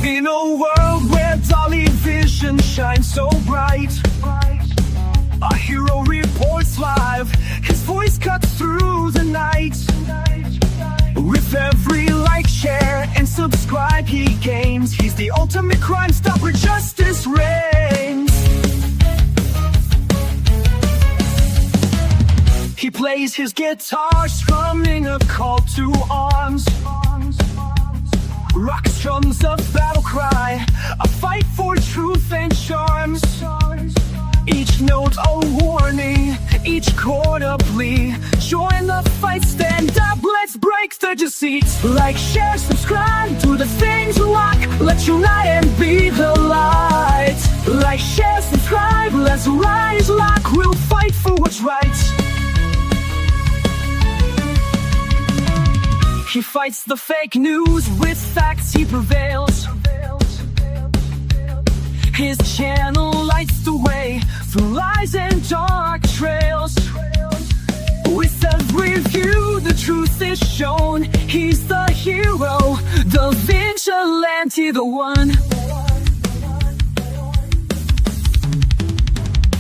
In a world where Dolly Vision shines so bright, a hero reports live, his voice cuts through the night. With every like, share, and subscribe he gains, he's the ultimate crime stopper, justice reigns. He plays his guitar, strumming a call to arms. Rock strums a battle cry, a fight for truth and charms. Each note a warning, each chord a plea. Join the fight, stand up, let's break the deceit. Like, share, subscribe, do the things you like. Let's unite and be the light. Like, share, subscribe, let's rise like we'll fight for what's right. He fights the fake news, with facts he prevails. His channel lights the way through lies and dark trails. With every view the truth is shown, he's the hero, the vigilante, the one.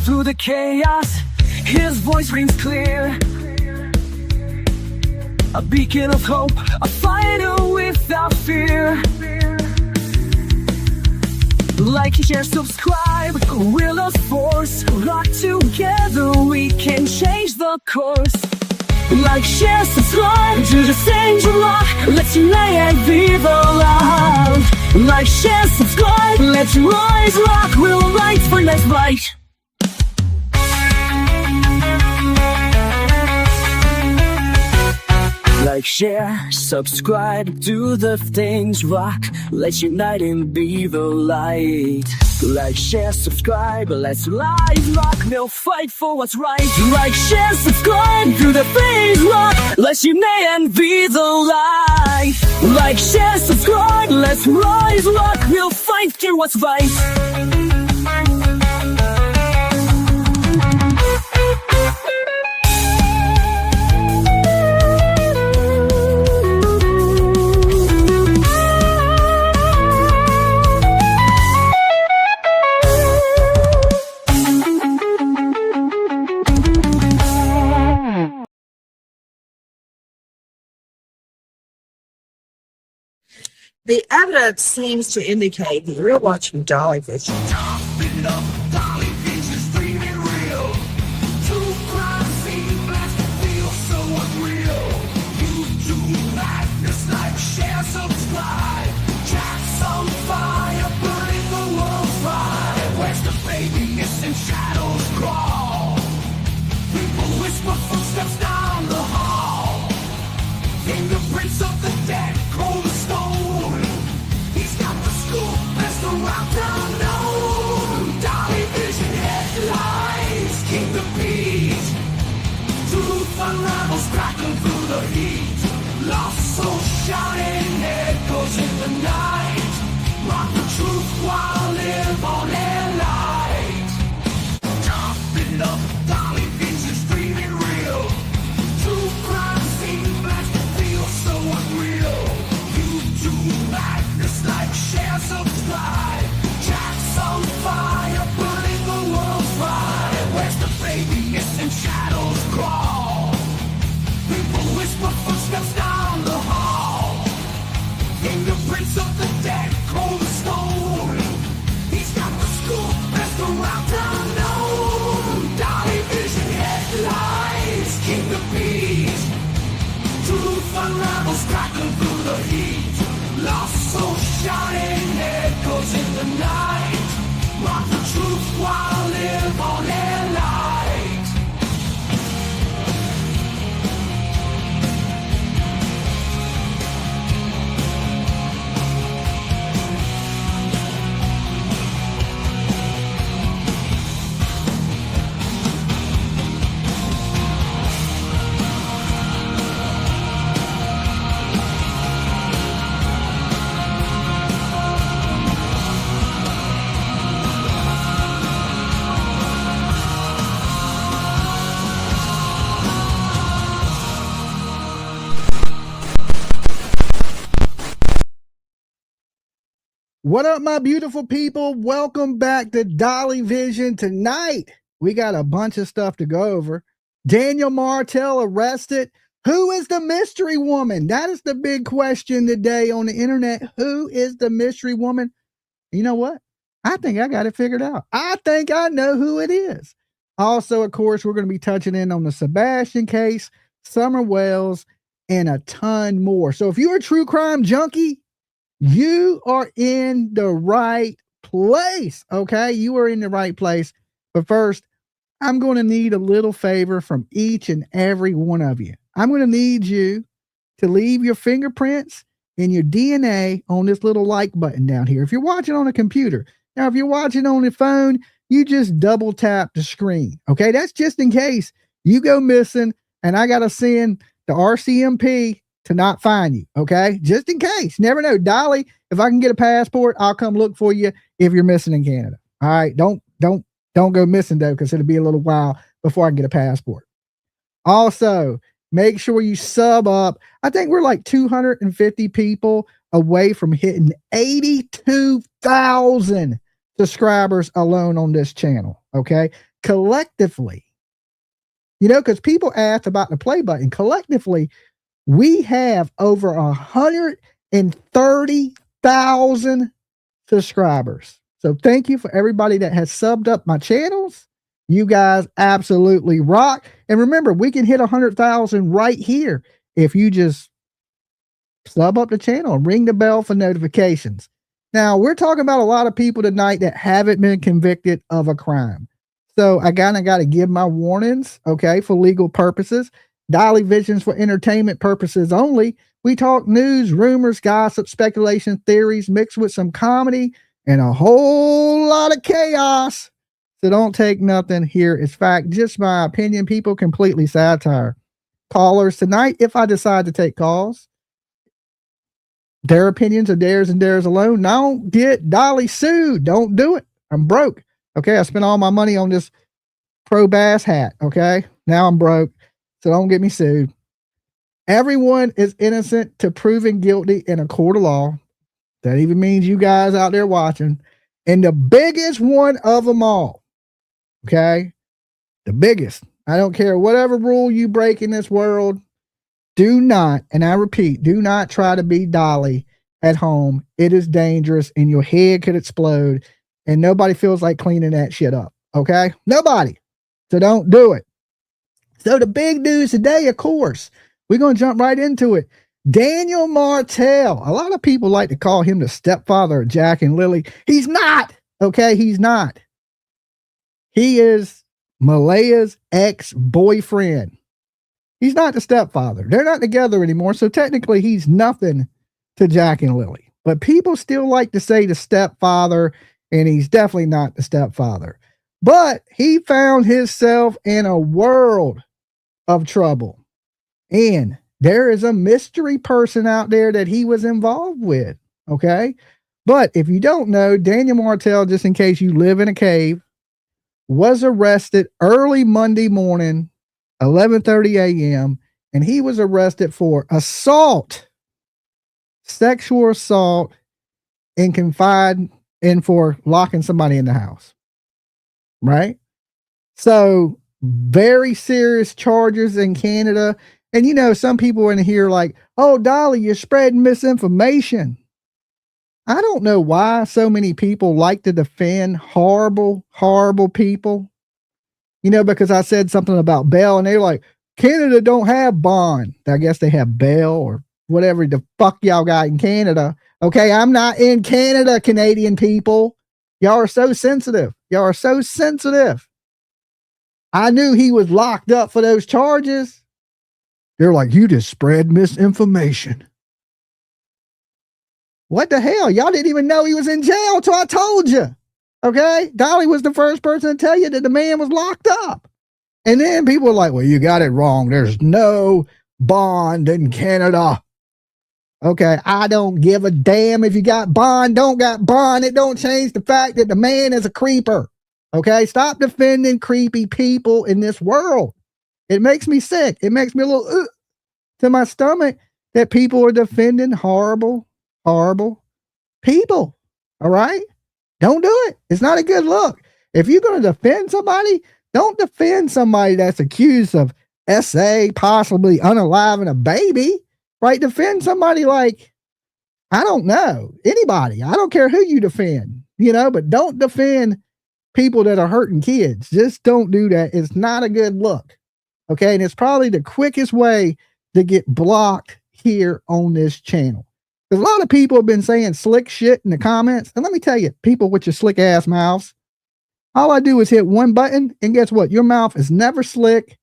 Through the chaos, his voice rings clear. A beacon of hope, a fighter without fear. Like, share, subscribe, we're a force. Rock together, we can change the course. Like, share, subscribe, do the things you love. Let's unite and be the love. Like, share, subscribe, let's rise, rock, we'll fight for next right. Like, share, subscribe, do the things rock. Let's unite and be the light. Like, share, subscribe, let's rise, rock, we'll fight for what's right. Like, share, subscribe, do the things rock. Let's unite and be the light. Like, share, subscribe, let's rise, rock, we'll fight for what's right. The evidence seems to indicate that you're watching Dolly Vision. Dolly Vision's dreaming real. True crime scene blast feel so unreal. YouTube madness, like, share, subscribe. Jack's on fire, burning the world's fire. Where's the baby missing, shadows crawl. People whisper footsteps down the hall. Fingerprints of the dead, cold as stone. Around town, no Dolly Vision headlines, King the Beat. Truth unravels, crackling through the heat. Lost soul shouting, echoes in the night. Rock the truth while live on air light. Top it up, Dolly Vision's dreaming real. True crime scene blast feels so unreal. YouTube madness, like, share, subscribe. Jack's on fire, burning the world's fire. Where's the baby missing, shadows crawl. People whisper footsteps down the hall. Fingerprints of the dead, cold as stone. He's got the scoop, best around town known. Dolly Vision headlines, King the Beat. Truth unravels, crackling through the heat. Lost soul shouting, echoes in the night. Rock the truth while live on air light. What up, my beautiful people? Welcome back to Dolly Vision. Tonight, we got a bunch of stuff to go over. Daniel Martell arrested. Who is the mystery woman? That is the big question today on the internet. Who is the mystery woman? You know what? I think I got it figured out. I think I know who it is. Also, of course, we're going to be touching in on the Sebastian case, Summer Wells, and a ton more. So if you're a true crime junkie, you are in the right place. Okay. You are in the right place. But first, I'm going to need a little favor from each and every one of you. I'm going to need you to leave your fingerprints and your DNA on this little like button down here. If you're watching on a computer, now, if you're watching on a phone, you just double tap the screen. Okay. That's just in case you go missing and I got to send the RCMP to not find you, okay? Just in case. Never know. Dolly, if I can get a passport, I'll come look for you if you're missing in Canada. All right. Don't go missing though, because it'll be a little while before I can get a passport. Also, make sure you sub up. I think we're like 250 people away from hitting 82,000 subscribers alone on this channel. Okay. Collectively, you know, because people ask about the play button. Collectively, we have over 130,000 subscribers. So thank you for everybody that has subbed up my channels. You guys absolutely rock. And remember, we can hit 100,000 right here if you just sub up the channel and ring the bell for notifications. Now, we're talking about a lot of people tonight that haven't been convicted of a crime. So I kind of got to give my warnings, okay, for legal purposes. Dolly Vision's for entertainment purposes only. We talk news, rumors, gossip, speculation, theories, mixed with some comedy and a whole lot of chaos. So don't take nothing here as fact, just my opinion, people, completely satire. Callers tonight, if I decide to take calls, their opinions are theirs and theirs alone. Don't get Dolly sued. Don't do it. I'm broke. Okay, I spent all my money on this pro bass hat. Okay, now I'm broke. So don't get me sued. Everyone is innocent to proven guilty in a court of law. That even means you guys out there watching. And the biggest one of them all, okay? The biggest. I don't care whatever rule you break in this world. Do not, and I repeat, do not try to be Dolly at home. It is dangerous and your head could explode and nobody feels like cleaning that shit up, okay? Nobody. So don't do it. So the big news today, of course, we're going to jump right into it. Daniel Martell. A lot of people like to call him the stepfather of Jack and Lily. He's not. Okay, he's not. He is Malaya's ex-boyfriend. He's not the stepfather. They're not together anymore, so technically he's nothing to Jack and Lily. But people still like to say the stepfather, and he's definitely not the stepfather. But he found himself in a world of trouble. And there is a mystery person out there that he was involved with. Okay. But if you don't know, Daniel Martell, just in case you live in a cave, was arrested early Monday morning, 11:30 a.m. And he was arrested for assault, sexual assault, and confined and for locking somebody in the house. Right. So very serious charges in Canada. And, you know, some people in here like, oh, Dolly, you're spreading misinformation. I don't know why so many people like to defend horrible, horrible people. You know, because I said something about bail and they're like, Canada don't have bond. I guess they have bail or whatever the fuck y'all got in Canada. Okay, I'm not in Canada, Canadian people. Y'all are so sensitive. Y'all are so sensitive. I knew he was locked up for those charges. They're like, you just spread misinformation. What the hell? Y'all didn't even know he was in jail till I told you. Okay? Dolly was the first person to tell you that the man was locked up. And then people were like, well, you got it wrong. There's no bond in Canada. Okay, I don't give a damn if you got bond, don't got bond. It don't change the fact that the man is a creeper. Okay, stop defending creepy people in this world. It makes me sick. It makes me a little to my stomach that people are defending horrible, horrible people. All right? Don't do it. It's not a good look. If you're going to defend somebody, don't defend somebody that's accused of SA, possibly unaliving a baby, right? Defend somebody like, I don't know, anybody. I don't care who you defend, but don't defend people that are hurting kids. Just don't do that. It's not a good look. Okay. And it's probably the quickest way to get blocked here on this channel. Because a lot of people have been saying slick shit in the comments. And let me tell you, people with your slick ass mouths, all I do is hit one button, and guess what? Your mouth is never slick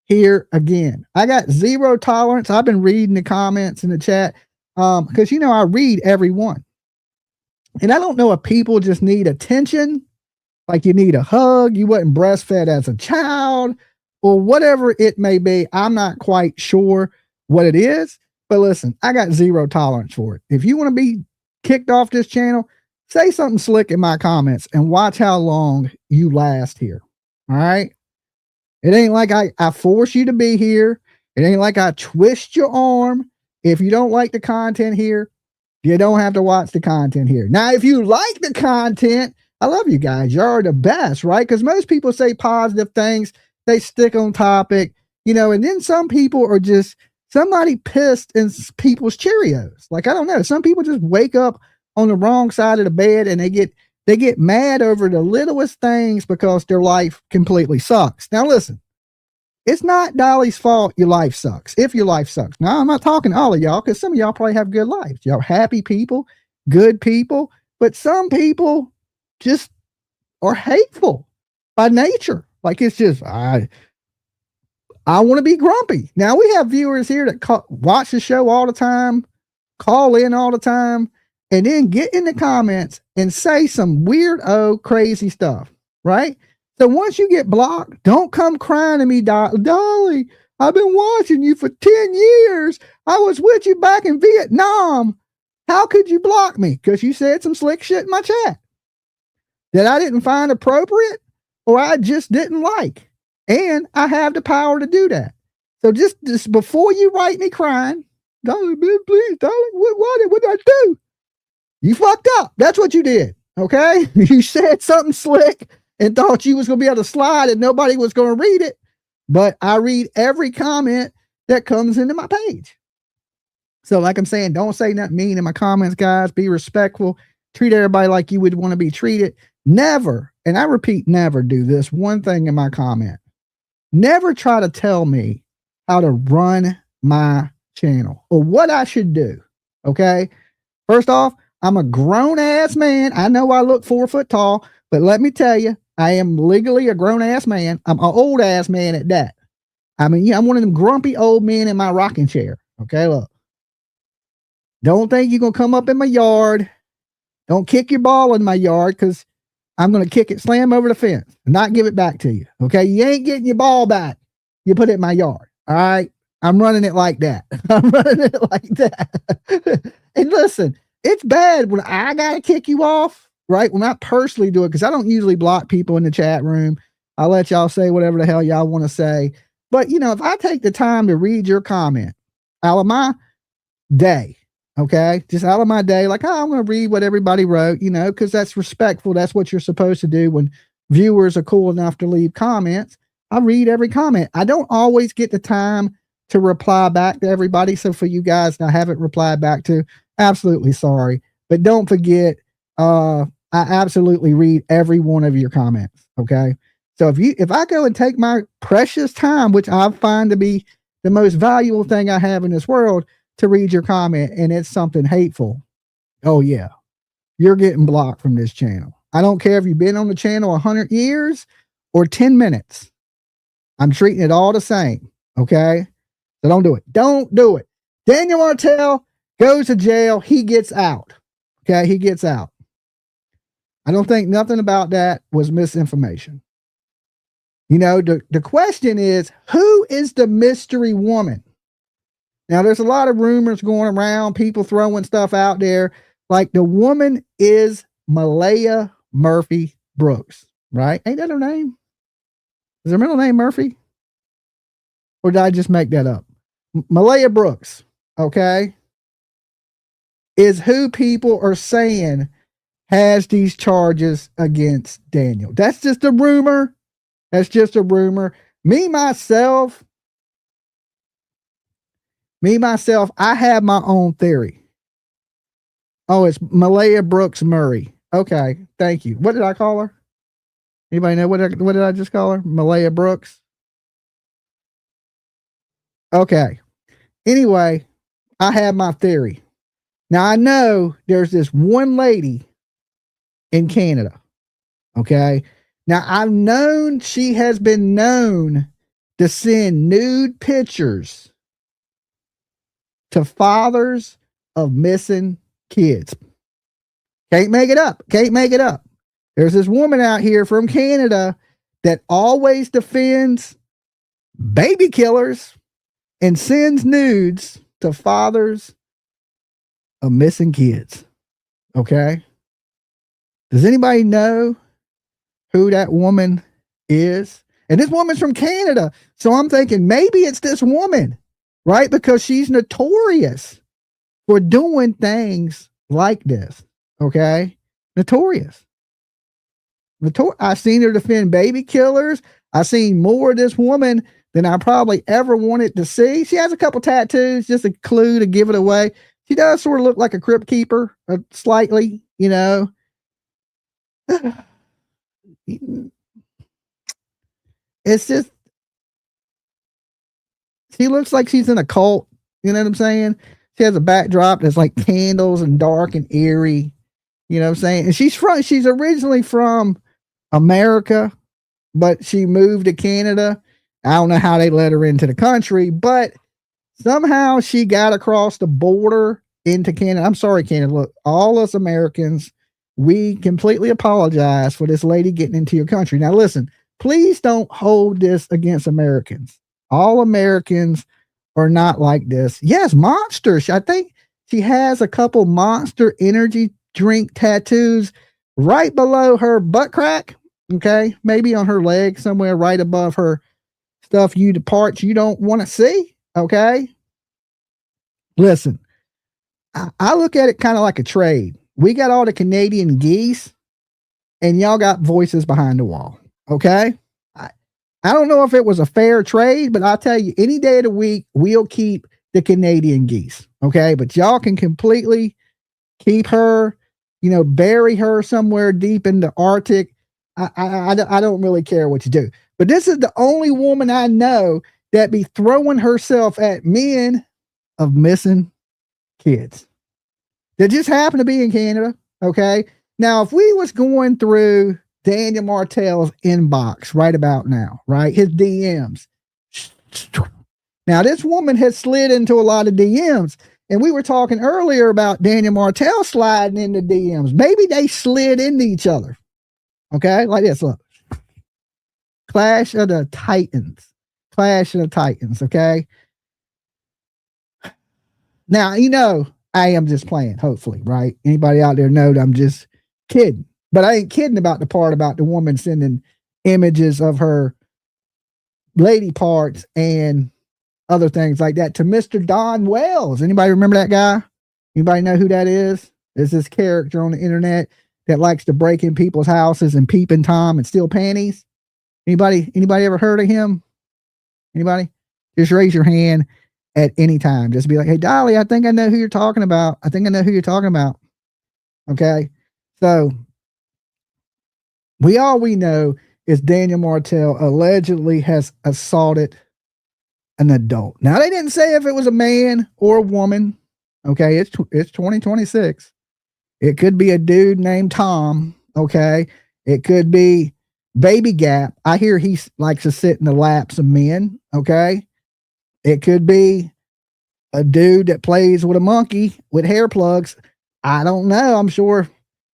here again. I got zero tolerance. I've been reading the comments in the chat because, I read every one. And I don't know if people just need attention, like you need a hug, you wasn't breastfed as a child, or whatever it may be. I'm not quite sure what it is. But listen, I got zero tolerance for it. If you want to be kicked off this channel, say something slick in my comments and watch how long you last here. All right. It ain't like I force you to be here. It ain't like I twist your arm. If you don't like the content here, you don't have to watch the content here. Now, if you like the content, I love you guys. You're the best, right? Because most people say positive things. They stick on topic, and then some people are just somebody pissed in people's Cheerios. Like, I don't know. Some people just wake up on the wrong side of the bed and they get mad over the littlest things because their life completely sucks. Now, listen, it's not Dolly's fault your life sucks. If your life sucks. Now, I'm not talking to all of y'all because some of y'all probably have good lives. Y'all happy people, good people, but some people just are hateful by nature. Like, it's just, I want to be grumpy. Now, we have viewers here that watch the show all the time, call in all the time, and then get in the comments and say some weirdo, crazy stuff, right? So once you get blocked, don't come crying to me, Dolly, I've been watching you for 10 years. I was with you back in Vietnam. How could you block me? Because you said some slick shit in my chat that I didn't find appropriate or I just didn't like. And I have the power to do that. So just before you write me crying, Dolly, please, Dolly, what did I do? You fucked up. That's what you did. Okay. You said something slick and thought you was going to be able to slide and nobody was going to read it. But I read every comment that comes into my page. So like I'm saying, don't say nothing mean in my comments, guys. Be respectful. Treat everybody like you would want to be treated. Never, and I repeat, never do this one thing in my comment. Never try to tell me how to run my channel or what I should do. Okay. First off, I'm a grown ass man. I know I look 4 foot tall, but let me tell you, I am legally a grown ass man. I'm an old ass man at that. I mean, yeah, I'm one of them grumpy old men in my rocking chair. Okay. Look, don't think you're going to come up in my yard. Don't kick your ball in my yard, because I'm going to kick it, slam over the fence, and not give it back to you. Okay. You ain't getting your ball back. You put it in my yard. All right. I'm running it like that. I'm running it like that. And listen, it's bad when I got to kick you off, right? When I personally do it, because I don't usually block people in the chat room. I'll let y'all say whatever the hell y'all want to say. But, if I take the time to read your comment out of my day, okay, just out of my day, like, I'm going to read what everybody wrote, because that's respectful. That's what you're supposed to do when viewers are cool enough to leave comments. I read every comment. I don't always get the time to reply back to everybody. So for you guys that I haven't replied back to, absolutely sorry. But don't forget, I absolutely read every one of your comments. Okay. So if I go and take my precious time, which I find to be the most valuable thing I have in this world, to read your comment, and it's something hateful, oh yeah, you're getting blocked from this channel. I don't care if you've been on the channel 100 years or 10 minutes. I'm treating it all the same. Okay. So don't do it. Don't do it. Daniel Martell goes to jail. He gets out. Okay. He gets out. I don't think nothing about that was misinformation. The question is, who is the mystery woman? Now, there's a lot of rumors going around, people throwing stuff out there. Like, the woman is Malaya Murphy Brooks, right? Ain't that her name? Is her middle name Murphy? Or did I just make that up? Malaya Brooks, okay, is who people are saying has these charges against Daniel. That's just a rumor. That's just a rumor. Me, myself, I have my own theory. Oh, it's Malaya Brooks Murray. Okay, thank you. What did I call her? Anybody know what did I just call her? Malaya Brooks? Okay. Anyway, I have my theory. Now, I know there's this one lady in Canada. Okay. Now, she has been known to send nude pictures to fathers of missing kids. Can't make it up. Can't make it up. There's this woman out here from Canada that always defends baby killers and sends nudes to fathers of missing kids. Okay. Does anybody know who that woman is? And this woman's from Canada. So I'm thinking maybe it's this woman, right? Because she's notorious for doing things like this. Okay. Notorious. I seen her defend baby killers. I seen more of this woman than I probably ever wanted to see. She has a couple tattoos, just a clue to give it away. She does sort of look like a crypt keeper, slightly, you know. It's just, she looks like she's in a cult. You know what I'm saying? She has a backdrop that's like candles and dark and eerie. You know what I'm saying? And she's originally from America, but she moved to Canada. I don't know how they let her into the country, but somehow she got across the border into Canada. I'm sorry, Canada. Look, all us Americans, we completely apologize for this lady getting into your country. Now, listen, please don't hold this against Americans. All Americans are not like this. Yes, Monster. I think she has a couple Monster energy drink tattoos right below her butt crack. Okay. Maybe on her leg somewhere right above her stuff, the parts you don't want to see. Okay. Listen, I look at it kind of like a trade. We got all the Canadian geese and y'all got voices behind the wall. Okay. I don't know if it was a fair trade, but I'll tell you, any day of the week, we'll keep the Canadian geese. Okay. But y'all can completely keep her, bury her somewhere deep in the Arctic. I don't really care what you do. But this is the only woman I know that be throwing herself at men of missing kids that just happen to be in Canada. Okay. Now, if we was going through Daniel Martell's inbox right about now, right? His DMs. Now, this woman has slid into a lot of DMs. And we were talking earlier about Daniel Martell sliding into DMs. Maybe they slid into each other. Okay. Like this. Look. Clash of the Titans. Okay. Now, I am just playing, hopefully, right? Anybody out there know that I'm just kidding. But I ain't kidding about the part about the woman sending images of her lady parts and other things like that to Mr. Don Wells. Anybody remember that guy? Anybody know who that is? There's this character on the internet that likes to break in people's houses and peep in Tom and steal panties. Anybody ever heard of him? Anybody? Just raise your hand at any time. Just be like, hey, Dolly, I think I know who you're talking about. Okay. So we know is Daniel Martell allegedly has assaulted an adult. Now, they didn't say if it was a man or a woman. Okay. It's 2026. It could be a dude named Tom. Okay. It could be Baby Gap. I hear he likes to sit in the laps of men. Okay. It could be a dude that plays with a monkey with hair plugs. I don't know. I'm sure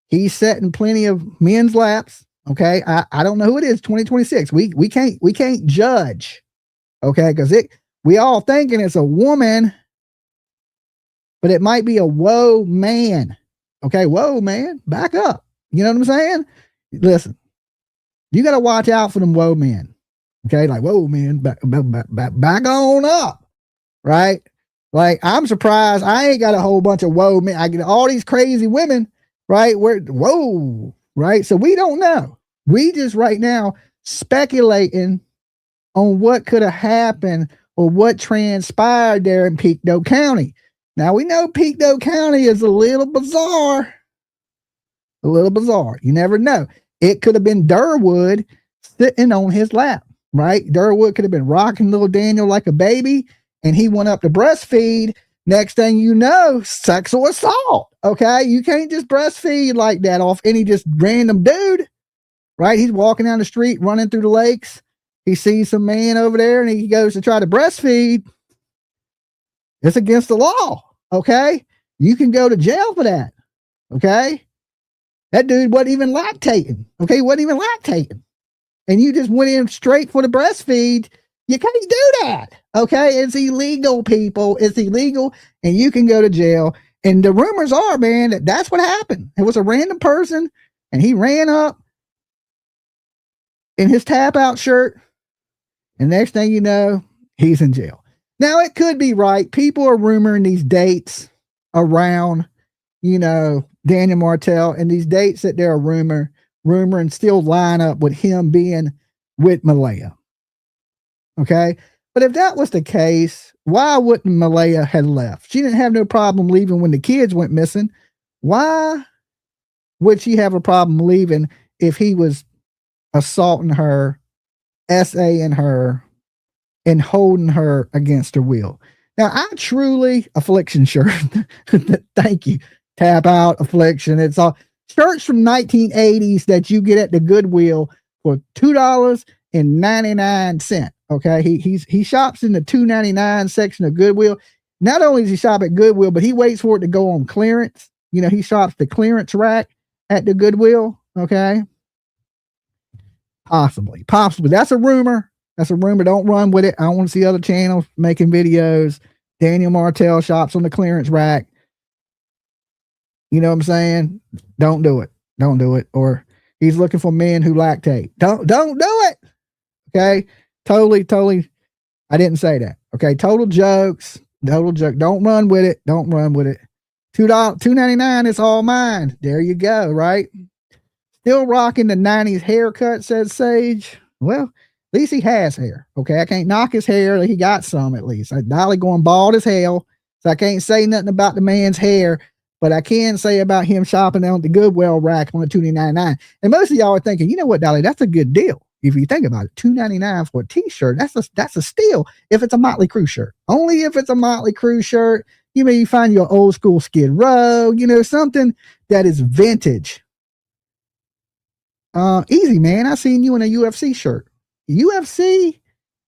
he's sitting plenty of men's laps. Okay. I don't know who it is. 2026. We can't judge. Okay. Cause we all thinking it's a woman, but it might be a whoa man. Okay. Whoa, man, back up. You know what I'm saying? Listen, you got to watch out for them whoa men. Okay. Like, whoa, man, back on up. Right. Like, I'm surprised I ain't got a whole bunch of whoa men. I get all these crazy women. right? Whoa, right? So we don't know. We just right now speculating on what could have happened or what transpired there in Pictou County. Now we know Pictou County is a little bizarre. A little bizarre. You never know. It could have been Durwood sitting on his lap, right? Durwood could have been rocking little Daniel like a baby, and he went up to breastfeed. Next thing you know, sexual assault. Okay. You can't just breastfeed like that off any just random dude, right? He's walking down the street, running through the lakes. He sees some man over there and he goes to try to breastfeed. It's against the law. Okay. You can go to jail for that. Okay. That dude wasn't even lactating. Okay. Wasn't even lactating. And you just went in straight for the breastfeed. You can't do that. Okay. It's illegal, people. It's illegal. And you can go to jail. And the rumors are, man, that that's what happened. It was a random person and he ran up in his tap out shirt. And next thing you know, he's in jail. Now it could be right. People are rumoring these dates around, Daniel Martell, and these dates that they're rumoring still line up with him being with Malaya. Okay. But if that was the case, why wouldn't Malaya have left? She didn't have no problem leaving when the kids went missing. Why would she have a problem leaving if he was assaulting her, SAing her, and holding her against her will? Now, I truly, affliction shirt. Thank you. Tap out, affliction. It's all shirts from 1980s that you get at the Goodwill for $2.99. Okay. He shops in the $2.99 section of Goodwill. Not only does he shop at Goodwill, but he waits for it to go on clearance. He shops the clearance rack at the Goodwill. Okay. Possibly. That's a rumor. Don't run with it. I don't want to see other channels making videos. Daniel Martell shops on the clearance rack. You know what I'm saying? Don't do it. Or he's looking for men who lactate. Don't do it. Okay. Totally. I didn't say that. Okay. Total jokes. Don't run with it. $2.99 is all mine. There you go. Right. Still rocking the 90s haircut, says Sage. Well, at least he has hair. Okay. I can't knock his hair. He got some at least. Dolly going bald as hell. So I can't say nothing about the man's hair, but I can say about him shopping on the Goodwill rack on the $2.99. And most of y'all are thinking, you know what, Dolly, that's a good deal. If you think about it, $2.99 for a t-shirt, that's a steal if it's a Motley Crue shirt. Only if it's a Motley Crue shirt. You find your old school Skid Row, something that is vintage. Easy, man. I seen you in a UFC shirt. UFC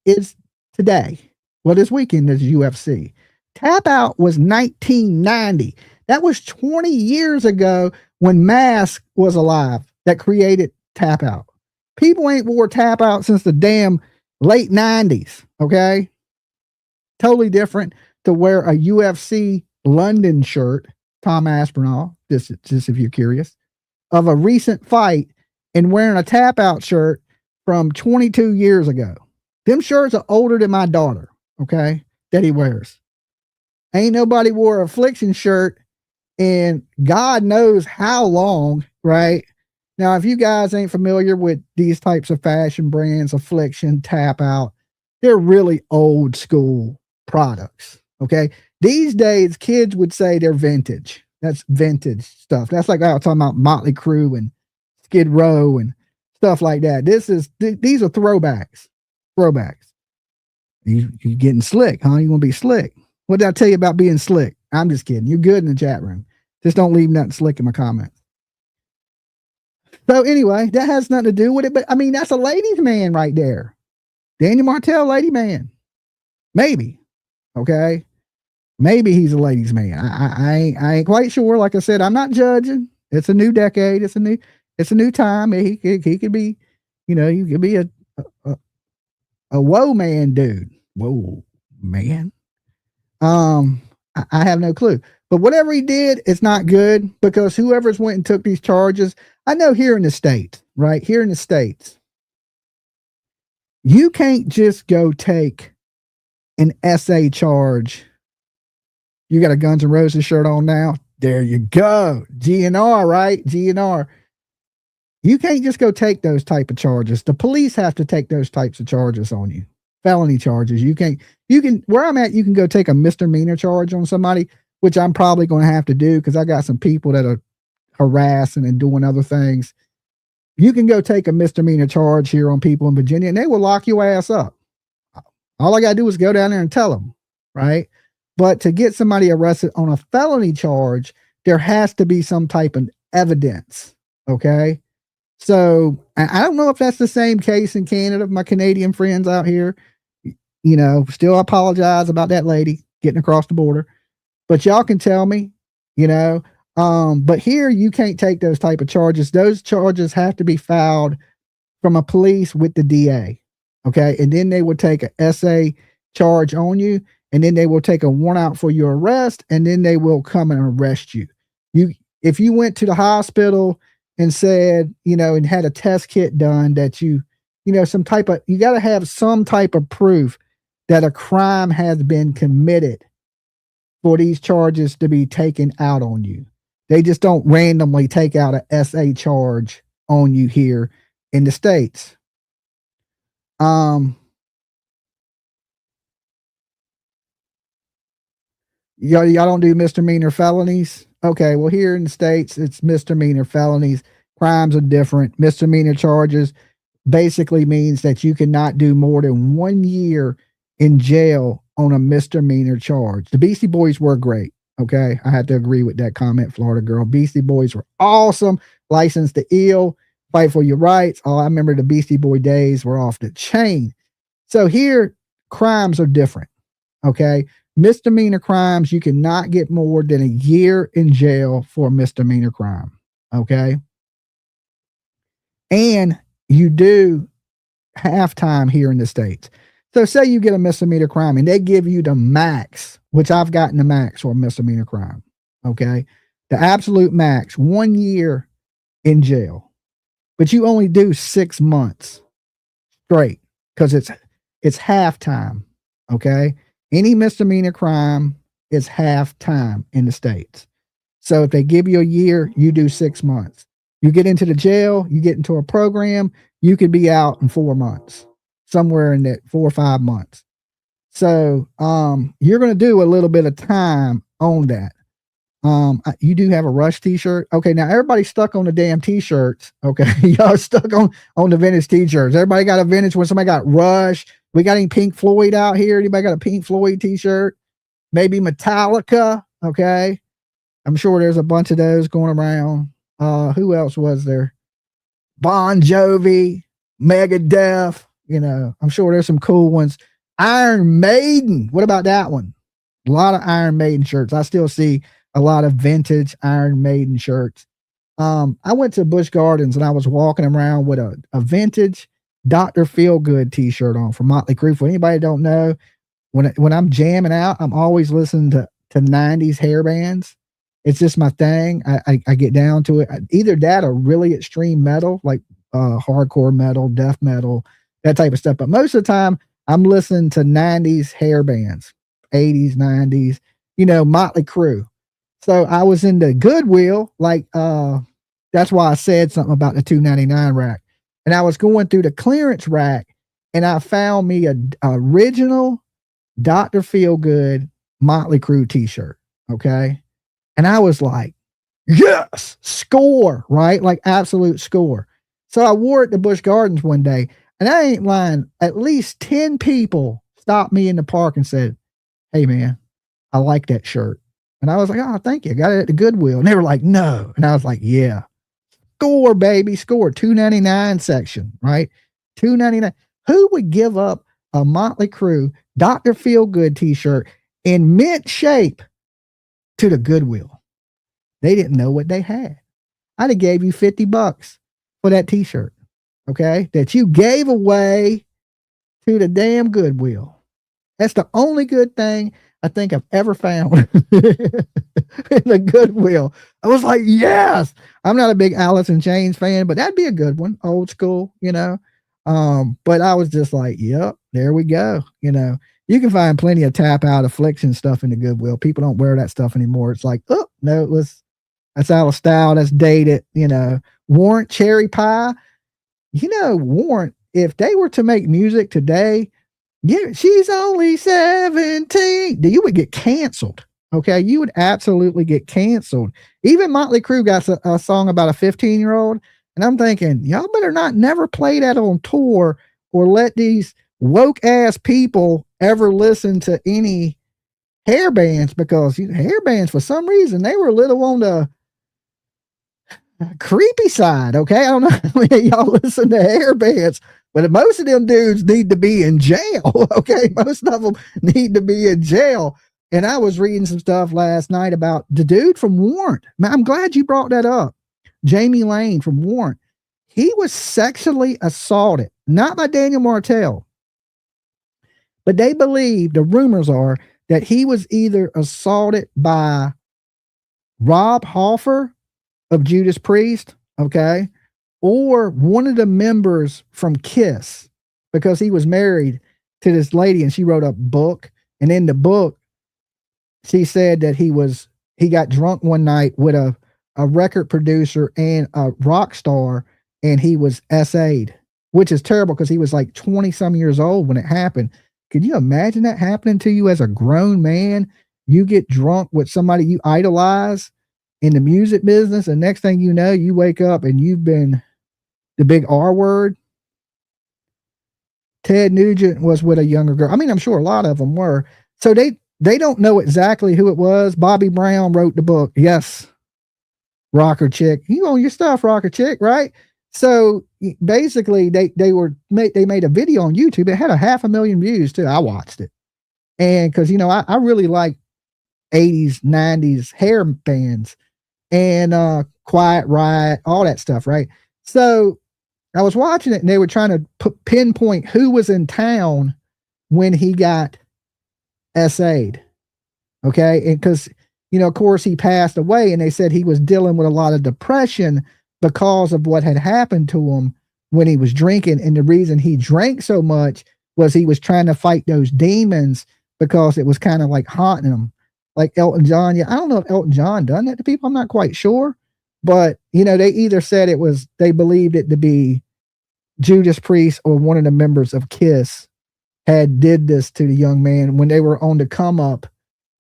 is today. Well, this weekend is UFC. Tap Out was 1990. That was 20 years ago when Mask was alive that created Tap Out. People ain't wore Tap Out since the damn late 90s. Okay. Totally different to wear a UFC London shirt, Tom Aspinall, just if you're curious, of a recent fight and wearing a Tap Out shirt from 22 years ago. Them shirts are older than my daughter. Okay. That he wears. Ain't nobody wore a Affliction shirt in God knows how long, right? Now, if you guys ain't familiar with these types of fashion brands, Affliction, Tap Out, they're really old school products. Okay. These days, kids would say they're vintage. That's vintage stuff. That's like I was talking about Motley Crue and Skid Row and stuff like that. These are throwbacks. You getting slick, huh? You want to be slick. What did I tell you about being slick? I'm just kidding. You're good in the chat room. Just don't leave nothing slick in my comments. So anyway, that has nothing to do with it. But that's a ladies' man right there. Daniel Martell, lady man. Maybe. Okay. Maybe he's a ladies' man. I ain't quite sure. Like I said, I'm not judging. It's a new decade. It's a new time. He could be, you could be a whoa man dude. Whoa man. I have no clue. But whatever he did, it's not good because whoever's went and took these charges, I know here in the States, right? Here in the States, you can't just go take an SA charge. You got a Guns N' Roses shirt on now. There you go. GNR, right? GNR. You can't just go take those type of charges. The police have to take those types of charges on you. Felony charges. You can, where I'm at, you can go take a misdemeanor charge on somebody, which I'm probably going to have to do because I got some people that are harassing and doing other things. You can go take a misdemeanor charge here on people in Virginia and they will lock your ass up. All I got to do is go down there and tell them, right? But to get somebody arrested on a felony charge, there has to be some type of evidence. Okay. So I don't know if that's the same case in Canada. My Canadian friends out here, you know, still apologize about that lady getting across the border, but y'all can tell me, you know, but here you can't take those type of charges. Those charges have to be filed from a police with the DA. Okay. And then they would take a SA charge on you, and then they will take a warrant out for your arrest, and then they will come and arrest you. If you went to the hospital and said, you know, and had a test kit done that you know, you got to have some type of proof that a crime has been committed for these charges to be taken out on you. They just don't randomly take out a SA charge on you here in the States. Y'all don't do misdemeanor felonies? Okay, well, here in the States, it's misdemeanor felonies. Crimes are different. Misdemeanor charges basically means that you cannot do more than 1 year in jail on a misdemeanor charge. The Beastie Boys were great. Okay, I have to agree with that comment, Florida girl. Beastie Boys were awesome. License to Ill, fight for your rights. Oh, I remember the Beastie Boy days were off the chain. So here, crimes are different. Okay. Misdemeanor crimes, you cannot get more than a year in jail for a misdemeanor crime. Okay. And you do half time here in the States. So say you get a misdemeanor crime and they give you the max, which I've gotten the max for a misdemeanor crime. Okay. The absolute max, 1 year in jail, but you only do 6 months straight because it's half time. Okay. Any misdemeanor crime is half time in the States. So if they give you a year, you do 6 months. You get into the jail, you get into a program, you could be out in 4 months, somewhere in that 4 or 5 months. So you're going to do a little bit of time on that. You do have a Rush t-shirt. Okay, now everybody's stuck on the damn t-shirts. Okay, y'all stuck on the vintage t-shirts. Everybody got a vintage when somebody got Rush. We got any Pink Floyd out here? Anybody got a Pink Floyd t-shirt? Maybe Metallica. Okay. I'm sure there's a bunch of those going around. Who else was there? Bon Jovi, Megadeth. You know, I'm sure there's some cool ones. Iron Maiden. What about that one? A lot of Iron Maiden shirts. I still see a lot of vintage Iron Maiden shirts. I went to Busch Gardens and I was walking around with a vintage Dr. Feelgood t-shirt on from Motley Crue. For anybody that don't know, when I'm jamming out, I'm always listening to 90s hair bands. It's just my thing. I get down to it. Either that or really extreme metal, like hardcore metal, death metal, that type of stuff. But most of the time I'm listening to 90s hair bands, 80s, 90s, you know, Motley Crue. So I was in the Goodwill, like that's why I said something about the $2.99 rack. And I was going through the clearance rack and I found me a original Dr. Feelgood Motley Crue t-shirt. Okay. And I was like, yes, score, right? Like absolute score. So I wore it to Busch Gardens one day and I ain't lying. At least 10 people stopped me in the park and said, hey man, I like that shirt. And I was like, oh, thank you. I got it at the Goodwill. And they were like, no. And I was like, yeah. Score, baby, score. $2.99 section, right? $2.99. Who would give up a Motley Crue Dr. Feelgood t-shirt in mint shape to the Goodwill? They didn't know what they had. I'd have gave you $50 for that t-shirt, okay? That you gave away to the damn Goodwill. That's the only good thing I think I've ever found in the Goodwill. I was like, yes. I'm not a big Alice in Chains fan, but that'd be a good one. Old school, you know. But I was just like, yep, there we go. You know, You can find plenty of tap out affliction stuff in the Goodwill. People don't wear that stuff anymore. It's like, oh no, that's out of style. That's dated. Warrant Cherry Pie. Warrant, if they were to make music today, yeah, she's only 17. You would get canceled. Okay, you would absolutely get canceled. Even Motley Crue got a song about a 15-year-old, and I'm thinking, y'all better not never play that on tour or let these woke ass people ever listen to any hair bands, because hair bands, for some reason, they were a little on the creepy side. Okay, I don't know if y'all listen to hair bands, but most of them dudes need to be in jail. Okay, most of them need to be in jail. And I was reading some stuff last night about the dude from Warrant. Man, I'm glad you brought that up. Jamie Lane from Warrant. He was sexually assaulted, not by Daniel Martell, but they believe, the rumors are, that he was either assaulted by Rob Halfer of Judas Priest, okay, or one of the members from Kiss, because he was married to this lady and she wrote a book. And in the book, she said that he got drunk one night with a record producer and a rock star, and he was SA'd, which is terrible because he was like 20 some years old when it happened. Could you imagine that happening to you as a grown man? You get drunk with somebody you idolize in the music business, and next thing you know, you wake up and you've been the big R word. Ted Nugent was with a younger girl. I mean, I'm sure a lot of them were. So they don't know exactly who it was. Bobby Brown wrote the book. Yes. Rocker Chick. You own your stuff, Rocker Chick, right? So basically they made a video on YouTube. It had 500,000 views too. I watched it. And cause I really like 80s, 90s hair bands and Quiet Riot, all that stuff, right? So I was watching it and they were trying to pinpoint who was in town when he got SA'd. Okay. And because, of course he passed away, and they said he was dealing with a lot of depression because of what had happened to him when he was drinking. And the reason he drank so much was he was trying to fight those demons because it was kind of like haunting him. Like Elton John. Yeah. I don't know if Elton John done that to people. I'm not quite sure, but they either said they believed it to be Judas Priest or one of the members of Kiss had did this to the young man when they were on the come up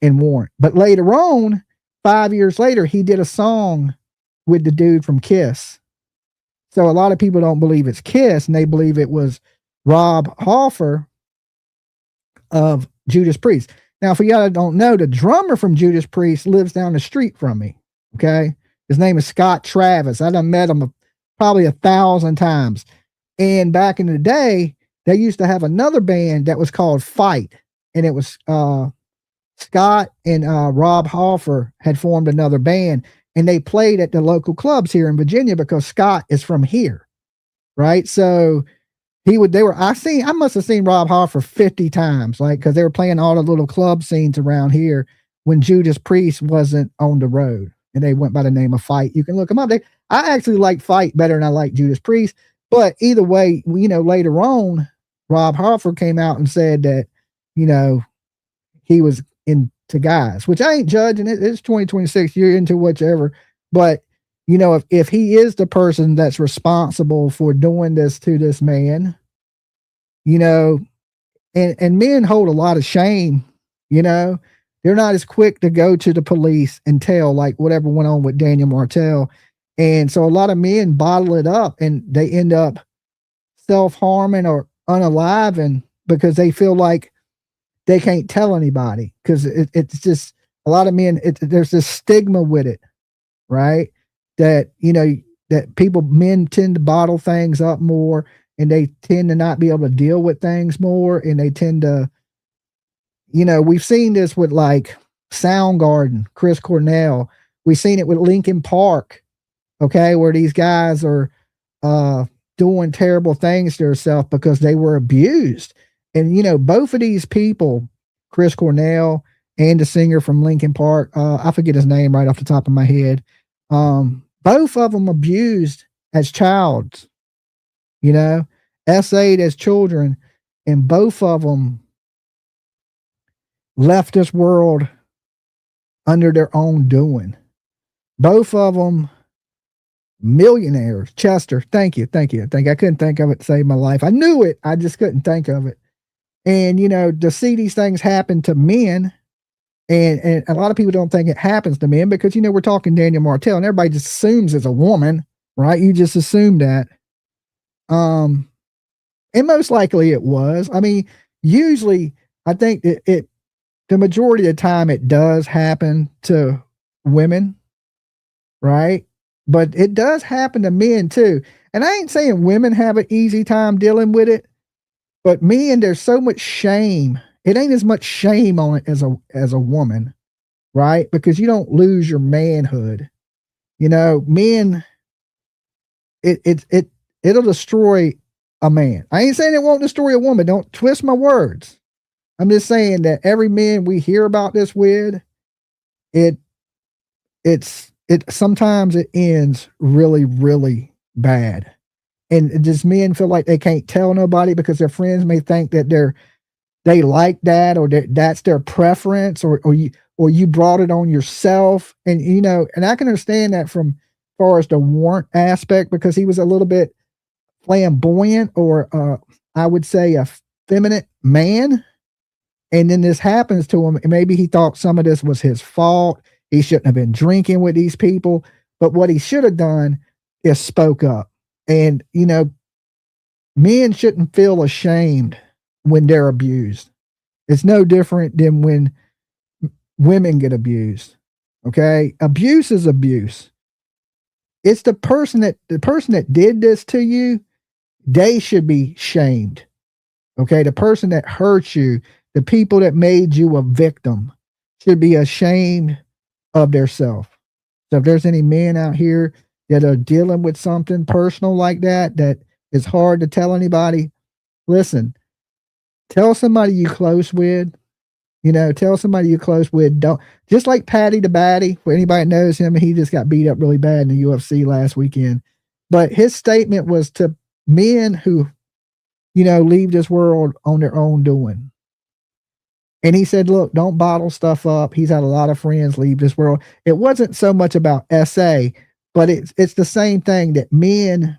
in Warrant. But later on, 5 years later, he did a song with the dude from Kiss. So a lot of people don't believe it's Kiss, and they believe it was Rob Halfer of Judas Priest. Now, for y'all that don't know, the drummer from Judas Priest lives down the street from me. Okay. His name is Scott Travis. I done met him probably 1,000 times. And back in the day, they used to have another band that was called Fight. And it was Scott and Rob Halfer had formed another band, and they played at the local clubs here in Virginia because Scott is from here. Right. So I must have seen Rob Halfer 50 times, like, because they were playing all the little club scenes around here when Judas Priest wasn't on the road, and they went by the name of Fight. You can look them up. I actually like Fight better than I like Judas Priest, but either way, later on, Rob Halfer came out and said that, he was into guys, which I ain't judging. It's 2026. You're into whichever, but if he is the person that's responsible for doing this to this man, and men hold a lot of shame, they're not as quick to go to the police and tell, like, whatever went on with Daniel Martell. And so a lot of men bottle it up and they end up self-harming or unaliving because they feel like they can't tell anybody, because it's just a lot of men. There's this stigma with it, right? That that men tend to bottle things up more, and they tend to not be able to deal with things more, and they tend to, we've seen this with like Soundgarden, Chris Cornell. We've seen it with Linkin Park, okay, where these guys are doing terrible things to themselves because they were abused. And, both of these people, Chris Cornell and the singer from Linkin Park, I forget his name right off the top of my head. Both of them abused as childs, SA'd as children. And both of them left this world under their own doing. Both of them millionaires. Chester, thank you. I couldn't think of it to save my life. I knew it. I just couldn't think of it. And, you know, to see these things happen to men, and a lot of people don't think it happens to men because, you know, we're talking Daniel Martell and everybody just assumes it's a woman, right? You just assume that. And most likely it was. I mean, usually I think the majority of the time it does happen to women, right? But it does happen to men too. And I ain't saying women have an easy time dealing with it, but men, there's so much shame. It ain't as much shame on it as a woman, right? Because you don't lose your manhood. You know, men, it'll destroy a man. I ain't saying it won't destroy a woman. Don't twist my words. I'm just saying that every man we hear about this with, it sometimes it ends really, really bad. And just men feel like they can't tell nobody because their friends may think that they like that, or that's their preference, or you brought it on yourself. And, you know, and I can understand that from as far as the warrant aspect, because he was a little bit flamboyant, or I would say a feminine man. And then this happens to him. And maybe he thought some of this was his fault. He shouldn't have been drinking with these people. But what he should have done is spoke up. And, you know, men shouldn't feel ashamed when they're abused. It's no different than when women get abused. Okay? Abuse is abuse. It's the person that did this to you, they should be shamed. Okay? The person that hurt you, the people that made you a victim, should be ashamed of themselves. So if there's any men out here that are dealing with something personal like that is hard to tell anybody, listen, tell somebody you close with. You know, tell somebody you're close with. Don't, just like Patty the Batty, for anybody that knows him, he just got beat up really bad in the UFC last weekend. But his statement was to men who, you know, leave this world on their own doing. And he said, look, don't bottle stuff up. He's had a lot of friends leave this world. It wasn't so much about SA, but it's the same thing, that men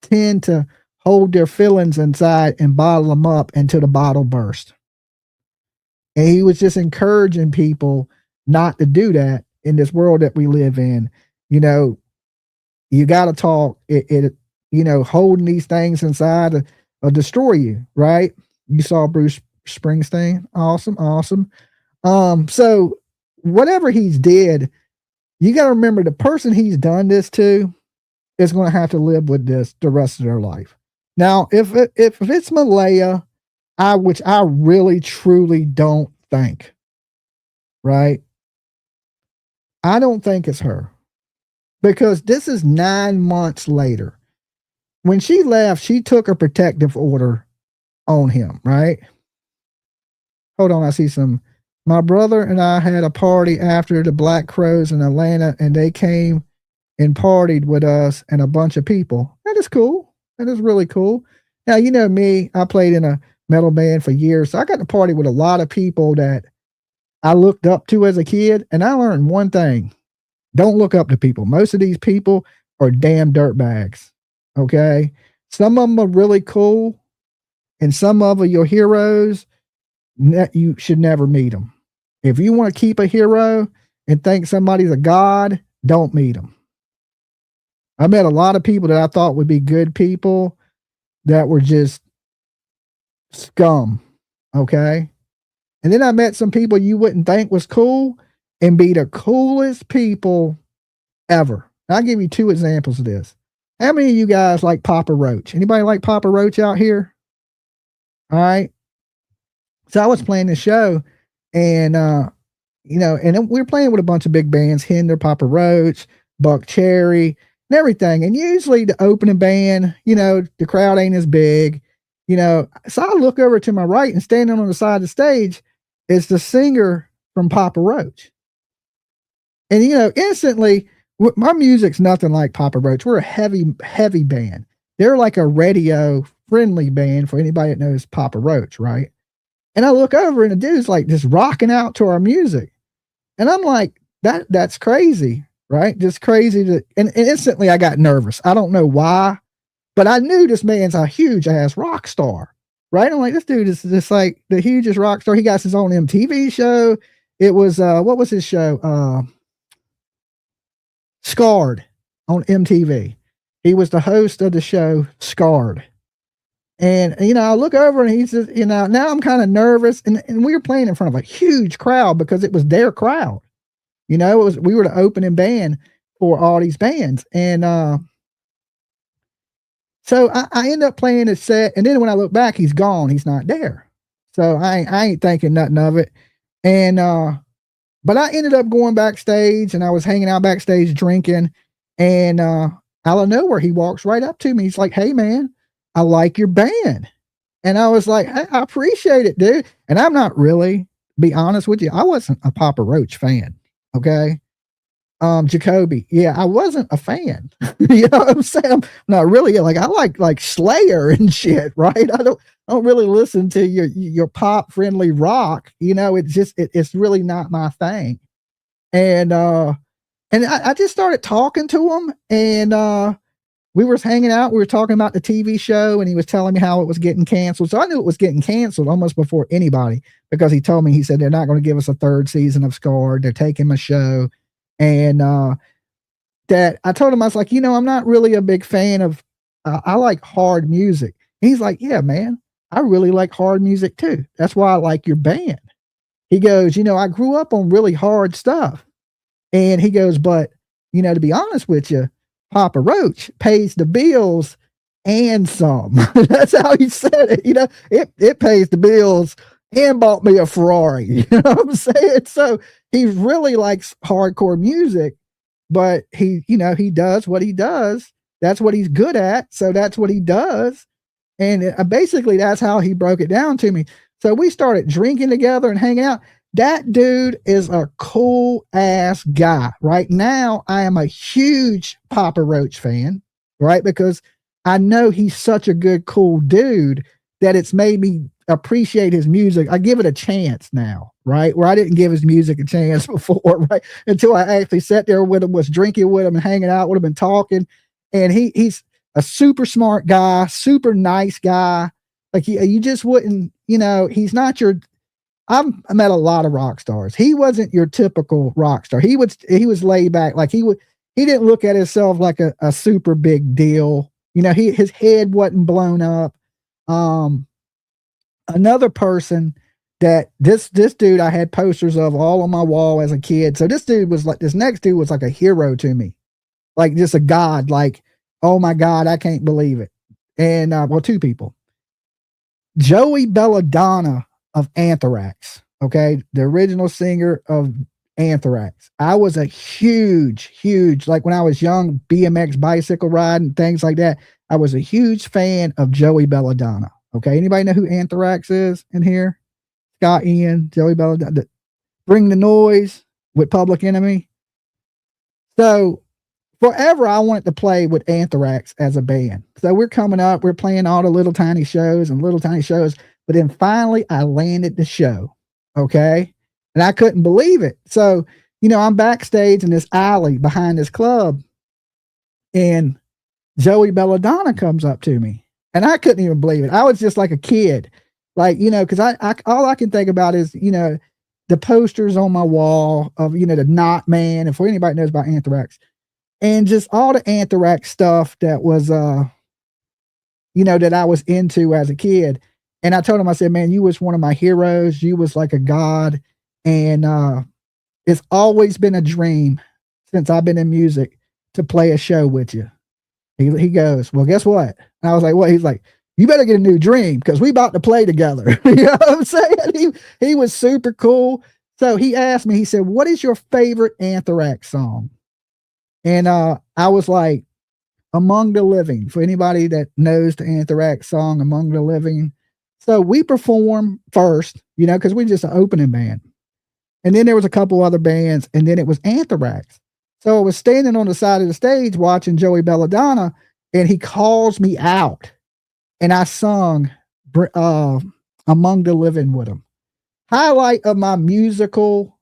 tend to hold their feelings inside and bottle them up until the bottle bursts. And he was just encouraging people not to do that in this world that we live in. You know, you got to talk. You know, holding these things inside will destroy you, right? You saw Bruce Springsteen. Awesome. So whatever he's did, you got to remember the person he's done this to is going to have to live with this the rest of their life. Now, if it's Malaya, which I really truly don't think, right? I don't think it's her, because this is 9 months later. When she left, she took a protective order on him, right? Hold on, I see my brother and I had a party after the Black Crows in Atlanta, and they came and partied with us and a bunch of people. That is cool. That is really cool. Now, you know me, I played in a metal band for years, so I got to party with a lot of people that I looked up to as a kid, and I learned one thing: don't look up to people. Most of these people are damn dirtbags. Okay, some of them are really cool, and some of them are your heroes. You should never meet them. If you want to keep a hero and think somebody's a god, don't meet them. I met a lot of people that I thought would be good people that were just scum. Okay. And then I met some people you wouldn't think was cool and be the coolest people ever. I'll give you 2 examples of this. How many of you guys like Papa Roach? Anybody like Papa Roach out here? All right. So I was playing the show, and, you know, and we were playing with a bunch of big bands, Hinder, Papa Roach, Buck Cherry, and everything. And usually the opening band, you know, the crowd ain't as big, you know. So I look over to my right, and standing on the side of the stage is the singer from Papa Roach. And, you know, instantly, my music's nothing like Papa Roach. We're a heavy band. They're like a radio friendly band for anybody that knows Papa Roach, right? And I look over and the dude's like just rocking out to our music. And I'm like, that's crazy, right? Just crazy and instantly I got nervous. I don't know why, but I knew this man's a huge ass rock star, right? I'm like, this dude is just like the hugest rock star. He got his own MTV show. It was, what was his show? Scarred on MTV. He was the host of the show Scarred. And, I look over and he's just, now I'm kind of nervous. And we were playing in front of a huge crowd because it was their crowd. We were the opening band for all these bands. And so I end up playing his set. And then when I look back, he's gone. He's not there. So I ain't thinking nothing of it. And, but I ended up going backstage and I was hanging out backstage drinking. And out of nowhere, he walks right up to me. He's like, "Hey, man, I like your band." And I was like, "Hey, I appreciate it, dude." And I'm not really, be honest with you, I wasn't a Papa Roach fan. Okay. Jacoby. Yeah, I wasn't a fan. You know what I'm saying? I'm not really like, I like Slayer and shit, right? I don't really listen to your pop friendly rock. It's just, it's really not my thing. And I just started talking to him and, we were hanging out. We were talking about the TV show and he was telling me how it was getting canceled. So I knew it was getting canceled almost before anybody because he told me, he said, they're not going to give us a third season of Scarred. They're taking my show. And, that I told him, I was like, I'm not really a big fan of, I like hard music. And he's like, "Yeah, man, I really like hard music too. That's why I like your band." He goes, "I grew up on really hard stuff." And he goes, "But, to be honest with you, Papa Roach pays the bills and some." That's how he said it. It pays the bills and bought me a Ferrari. You know what I'm saying? So he really likes hardcore music, but he does what he does. That's what he's good at. So that's what he does. And basically that's how he broke it down to me. So we started drinking together and hanging out. That dude is a cool ass guy. Right now, I am a huge Papa Roach fan, right? Because I know he's such a good, cool dude that it's made me appreciate his music. I give it a chance now, right? Where I didn't give his music a chance before, right? Until I actually sat there with him, was drinking with him and hanging out with him and talking. And he's a super smart guy, super nice guy. Like you just wouldn't, he's not your, I met a lot of rock stars. He wasn't your typical rock star. He was laid back. Like he didn't look at himself like a super big deal. His head wasn't blown up. Another person that this dude, I had posters of all on my wall as a kid. So this next dude was like a hero to me, like just a god, like, oh my God, I can't believe it. And, two people, Joey Belladonna of Anthrax. Okay. The original singer of Anthrax. I was a huge, like when I was young, BMX bicycle riding, things like that. I was a huge fan of Joey Belladonna. Okay. Anybody know who Anthrax is in here? Scott Ian, Joey Belladonna, Bring the Noise with Public Enemy. So forever, I wanted to play with Anthrax as a band. So we're coming up, we're playing all the little tiny shows. But then finally I landed the show. Okay. And I couldn't believe it. So, I'm backstage in this alley behind this club and Joey Belladonna comes up to me and I couldn't even believe it. I was just like a kid, like, cause I all I can think about is, the posters on my wall of, the Knot Man. And for anybody knows about Anthrax and just all the Anthrax stuff that was, that I was into as a kid. And I told him, I said, "Man, you was one of my heroes. You was like a god. And it's always been a dream since I've been in music to play a show with you." He goes, "Well, guess what?" And I was like, "What?" He's like, "You better get a new dream because we about to play together." You know what I'm saying? He was super cool. So he asked me, he said, "What is your favorite Anthrax song?" And I was like, Among the Living. For anybody that knows the Anthrax song, Among the Living. So we perform first, because we're just an opening band. And then there was a couple other bands, and then it was Anthrax. So I was standing on the side of the stage watching Joey Belladonna, and he calls me out. And I sung among the living with him. Highlight of my musical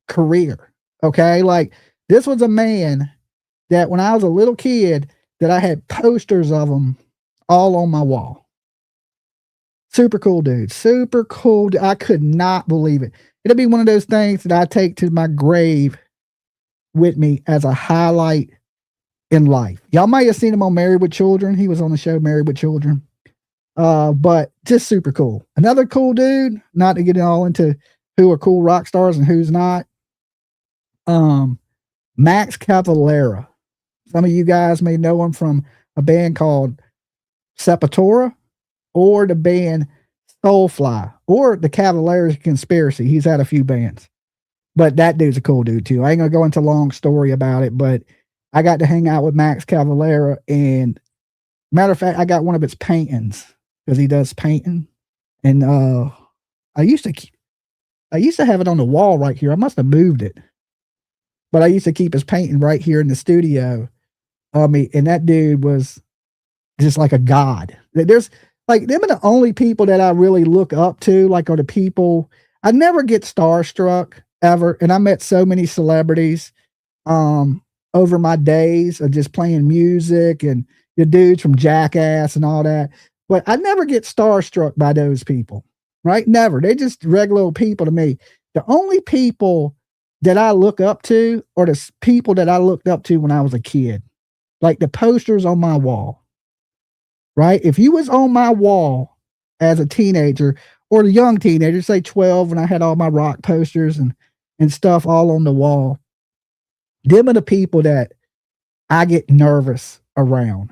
career. Okay. Like this was a man that when I was a little kid that I had posters of him all on my wall. Super cool dude. Super cool. I could not believe it. It'll be one of those things that I take to my grave with me as a highlight in life. Y'all might have seen him on Married with Children. He was on the show Married with Children. But just super cool. Another cool dude, not to get it all into who are cool rock stars and who's not. Max Cavalera. Some of you guys may know him from a band called Sepultura or the band Soulfly or the Cavaliers Conspiracy. He's had a few bands, but that dude's a cool dude too. I ain't gonna go into a long story about it, but I got to hang out with Max Cavalera, and matter of fact, I got one of his paintings because he does painting, and I used to have it on the wall right here. I must have moved it, but I used to keep his painting right here in the studio. And that dude was just like a god. There's like them are the only people that I really look up to. Like are the people I never get starstruck ever, and I met so many celebrities over my days of just playing music and the dudes from Jackass and all that. But I never get starstruck by those people, right? Never. They're just regular old people to me. The only people that I look up to are the people that I looked up to when I was a kid, like the posters on my wall, right? If you was on my wall as a teenager or a young teenager, say 12, when I had all my rock posters and stuff all on the wall, them are the people that I get nervous around.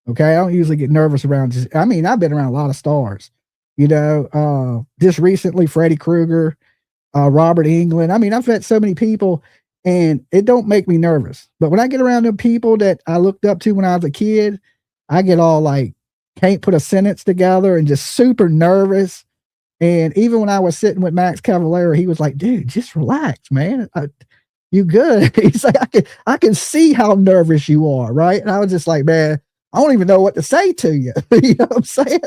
Okay. I don't usually get nervous around I've been around a lot of stars, just recently, Freddie Krueger, Robert England. I've met so many people and it don't make me nervous. But when I get around the people that I looked up to when I was a kid, I get all like, can't put a sentence together and just super nervous. And even when I was sitting with Max Cavalera, he was like, dude, just relax, man. You good. He's like, I can see how nervous you are. Right. And I was just like, man, I don't even know what to say to you. You know what I'm saying?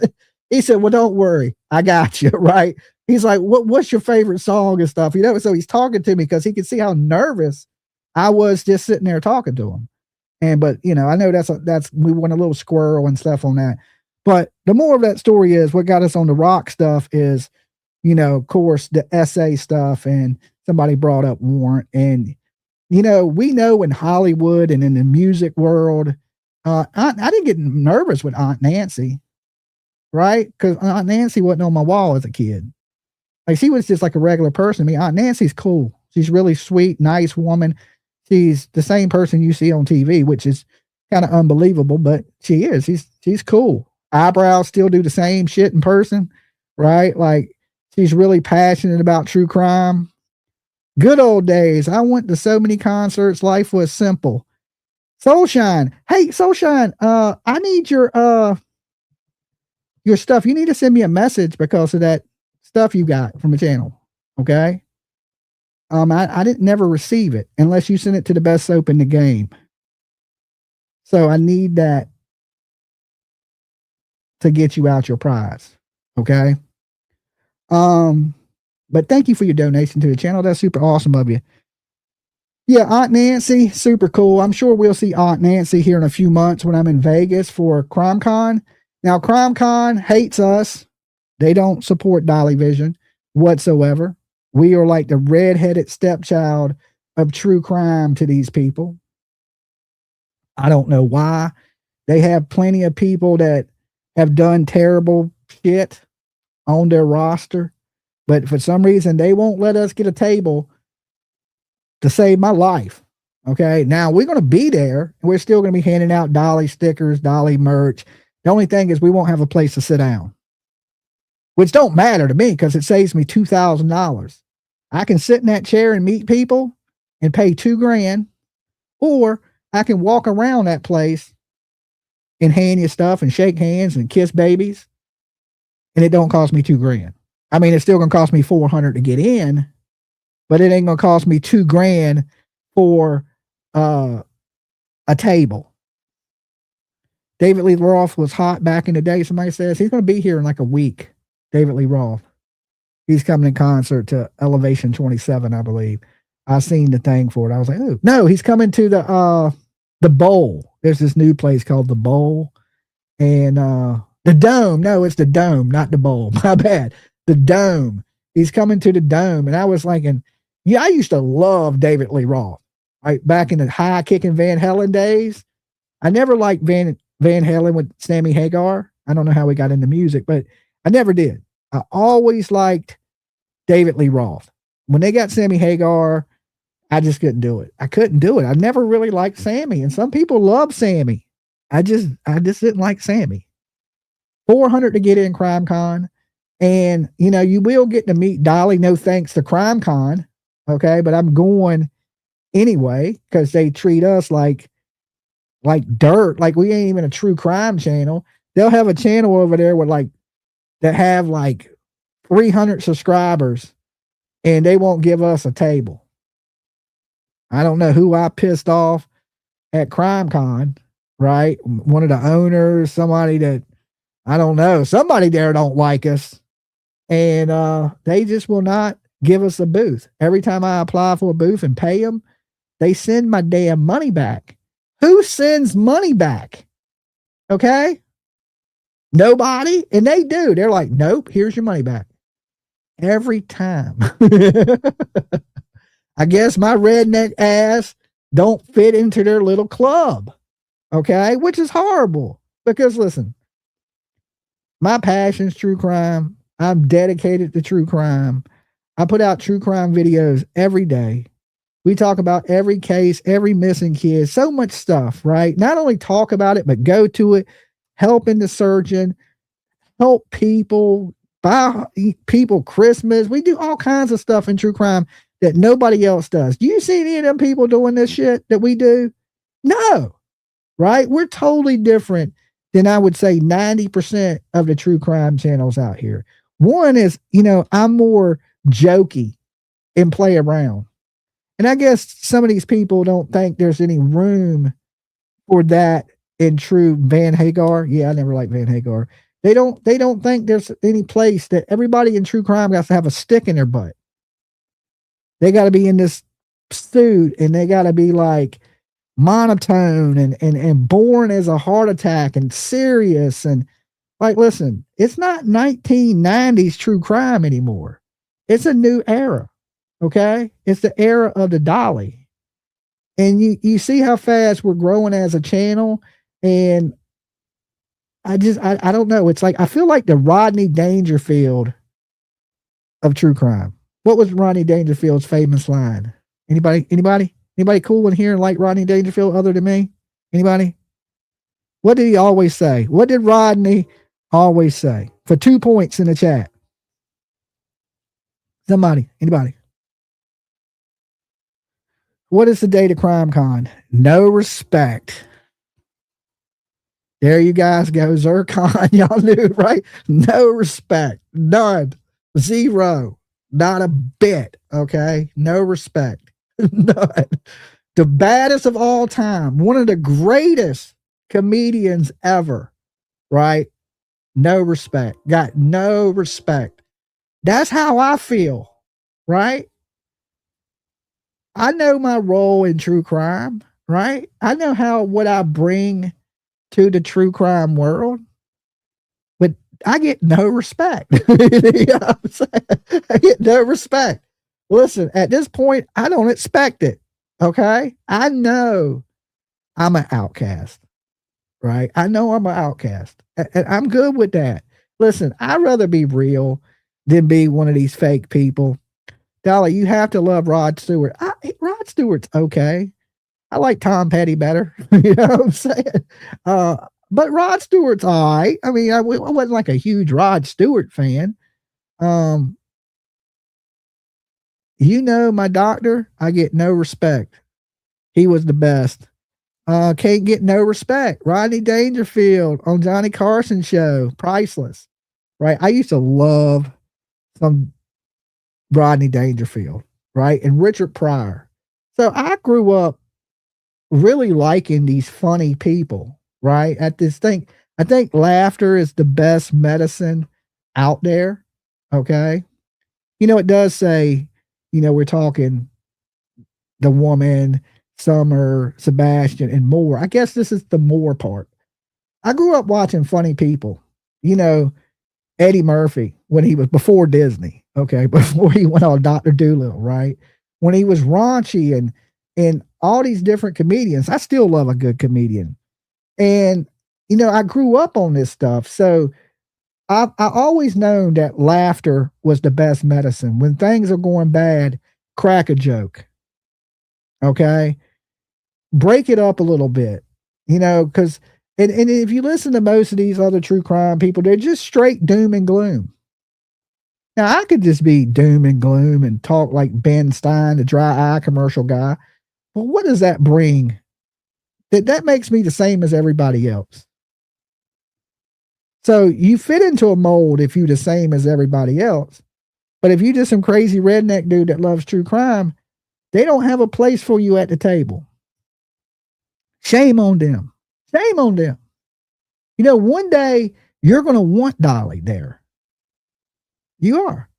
He said, well, don't worry. I got you. Right. He's like, what's your favorite song and stuff? So he's talking to me because he could see how nervous I was just sitting there talking to him. But I know we want a little squirrel and stuff on that. But the more of that story is what got us on the rock stuff is, of course, the essay stuff, and somebody brought up Warrant. And, we know in Hollywood and in the music world, I didn't get nervous with Aunt Nancy, right? Because Aunt Nancy wasn't on my wall as a kid. Like she was just like a regular person. Aunt Nancy's cool. She's really sweet, nice woman. She's the same person you see on TV, which is kind of unbelievable, but she is. She's cool. Eyebrows still do the same shit in person, right? Like she's really passionate about true crime. Good old days. I went to so many concerts. Life was simple. Soulshine. Hey, Soulshine, I need your stuff. You need to send me a message because of that stuff you got from the channel. Okay. I didn't never receive it unless you send it to the best soap in the game. So I need that to get you out your prize. Okay. But thank you for your donation to the channel. That's super awesome of you. Yeah, Aunt Nancy, super cool. I'm sure we'll see Aunt Nancy here in a few months when I'm in Vegas for CrimeCon. Now, CrimeCon hates us. They don't support Dolly Vision whatsoever. We are like the redheaded stepchild of true crime to these people. I don't know why. They have plenty of people that have done terrible shit on their roster, but for some reason they won't let us get a table to save my life. Okay. Now we're going to be there and we're still going to be handing out Dolly stickers, Dolly merch. The only thing is we won't have a place to sit down, which don't matter to me because it saves me $2,000. I can sit in that chair and meet people and pay $2,000, or I can walk around that place and hand you stuff and shake hands and kiss babies. And it don't cost me $2,000. It's still going to cost me $400 to get in, but it ain't going to cost me $2,000 for a table. David Lee Roth was hot back in the day. Somebody says he's going to be here in like a week. David Lee Roth. He's coming in concert to Elevation 27, I believe. I seen the thing for it. I was like, oh no, he's coming to the Bowl. There's this new place called the Bowl, and the Dome. No, it's the Dome, not the Bowl. My bad. The Dome. He's coming to the Dome, and I was thinking, yeah, I used to love David Lee Roth. Right back in the high kicking Van Halen days. I never liked Van Halen with Sammy Hagar. I don't know how we got into music, but I never did. I always liked David Lee Roth. When they got Sammy Hagar, I just couldn't do it. I couldn't do it. I never really liked Sammy, and some people love Sammy. I just didn't like Sammy. 400 to get in Crime Con, and you know you will get to meet Dolly. No thanks to Crime Con, okay, but I'm going anyway because they treat us like dirt, like we ain't even a true crime channel. They'll have a channel over there with that have 300 subscribers, and they won't give us a table. I don't know who I pissed off at Crime Con, right? One of the owners, somebody that I don't know, somebody there don't like us, and they just will not give us a booth. Every time I apply for a booth and pay them, they send my damn money back. Who sends money back? Okay? Nobody. And they do. They're like, nope, here's your money back. Every time. I guess my redneck ass don't fit into their little club. Okay? Which is horrible. Because listen, my passion's true crime. I'm dedicated to true crime. I put out true crime videos every day. We talk about every case, every missing kid, so much stuff, right? Not only talk about it, but go to it, help in the surgeon, help people, buy people Christmas. We do all kinds of stuff in true crime that nobody else does. Do you see any of them people doing this shit that we do? No, right? We're totally different than I would say 90% of the true crime channels out here. One is, I'm more jokey and play around. And I guess some of these people don't think there's any room for that in true Van Hagar. Yeah, I never liked Van Hagar. They don't think there's any place that everybody in true crime got to have a stick in their butt. They got to be in this suit, and they got to be monotone and born as a heart attack and serious. And listen, it's not 1990s true crime anymore. It's a new era. Okay, it's the era of the Dolly, and you see how fast we're growing as a channel, and I don't know. It's I feel like the Rodney Dangerfield of true crime. What was Rodney Dangerfield's famous line? Anybody cool in here and like Rodney Dangerfield other than me? Anybody? What did he always say? What did Rodney always say? For 2 points in the chat. Somebody, anybody? What is the date of Crime Con? No respect. There you guys go. Zircon, y'all knew, right? No respect. None. Zero. Not a bit. Okay? No respect. None. The baddest of all time. One of the greatest comedians ever. Right? No respect. Got no respect. That's how I feel. Right? I know my role in true crime, right? I know what I bring to the true crime world, but I get no respect. You know what I'm saying? I get no respect. Listen, at this point, I don't expect it. Okay? I know I'm an outcast, right? I know I'm an outcast, and I'm good with that. Listen, I'd rather be real than be one of these fake people. Dolly, you have to love Rod Stewart. Rod Stewart's okay. I like Tom Petty better. You know what I'm saying? But Rod Stewart's all right. I mean, I wasn't like a huge Rod Stewart fan. My doctor, I get no respect. He was the best. Can't get no respect. Rodney Dangerfield on Johnny Carson show. Priceless. Right? I used to love some Rodney Dangerfield, right? And Richard Pryor. So I grew up really liking these funny people, right? I think laughter is the best medicine out there. Okay. It does say, we're talking the woman, Summer, Sebastian, and more. I guess this is the more part. I grew up watching funny people. Eddie Murphy, when he was before Disney, okay, before he went on Dr. Dolittle, right? When he was raunchy and all these different comedians. I still love a good comedian. And, I grew up on this stuff. So I always known that laughter was the best medicine. When things are going bad, crack a joke. Okay. Break it up a little bit, because and if you listen to most of these other true crime people, they're just straight doom and gloom. Now I could just be doom and gloom and talk like Ben Stein, the dry eye commercial guy. But what does that bring? That makes me the same as everybody else. So you fit into a mold if you're the same as everybody else. But if you're just some crazy redneck dude that loves true crime, they don't have a place for you at the table. Shame on them. Shame on them. One day you're going to want Dolly there. You are.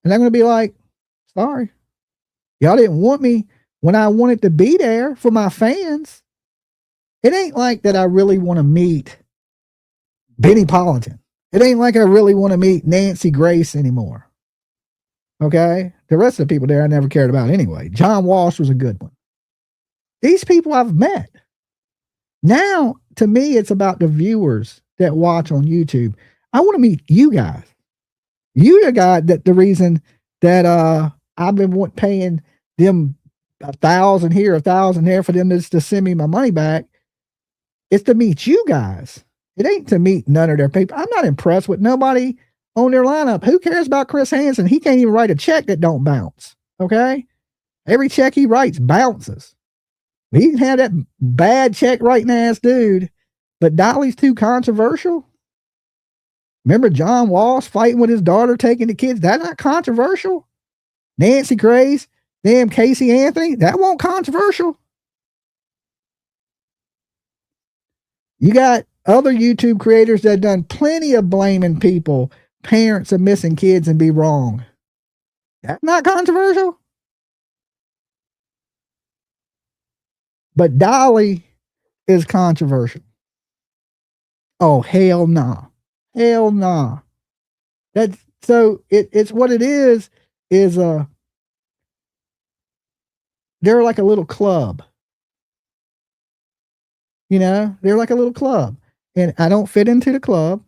And I'm going to be like, sorry. Y'all didn't want me when I wanted to be there for my fans. It ain't like that I really want to meet Benny Politan. It ain't like I really want to meet Nancy Grace anymore. Okay? The rest of the people there I never cared about anyway. John Walsh was a good one. These people I've met. Now, to me, it's about the viewers that watch on YouTube. I want to meet you guys. You the guy that the reason that I've been paying them $1,000 here, $1,000 there for them to send me my money back. It's to meet you guys. It ain't to meet none of their people. I'm not impressed with nobody on their lineup. Who cares about Chris Hansen? He can't even write a check that don't bounce. Okay? Every check he writes bounces. He can have that bad check writing ass dude, but Dolly's too controversial. Remember John Walsh fighting with his daughter, taking the kids? That's not controversial. Nancy Grace, damn Casey Anthony, that won't controversial. You got other YouTube creators that done plenty of blaming people, parents of missing kids, and be wrong. That's not controversial. But Dolly is controversial. Oh, hell nah. Hell nah. That's so it's what it is they're like a little club. They're like a little club. And I don't fit into the club,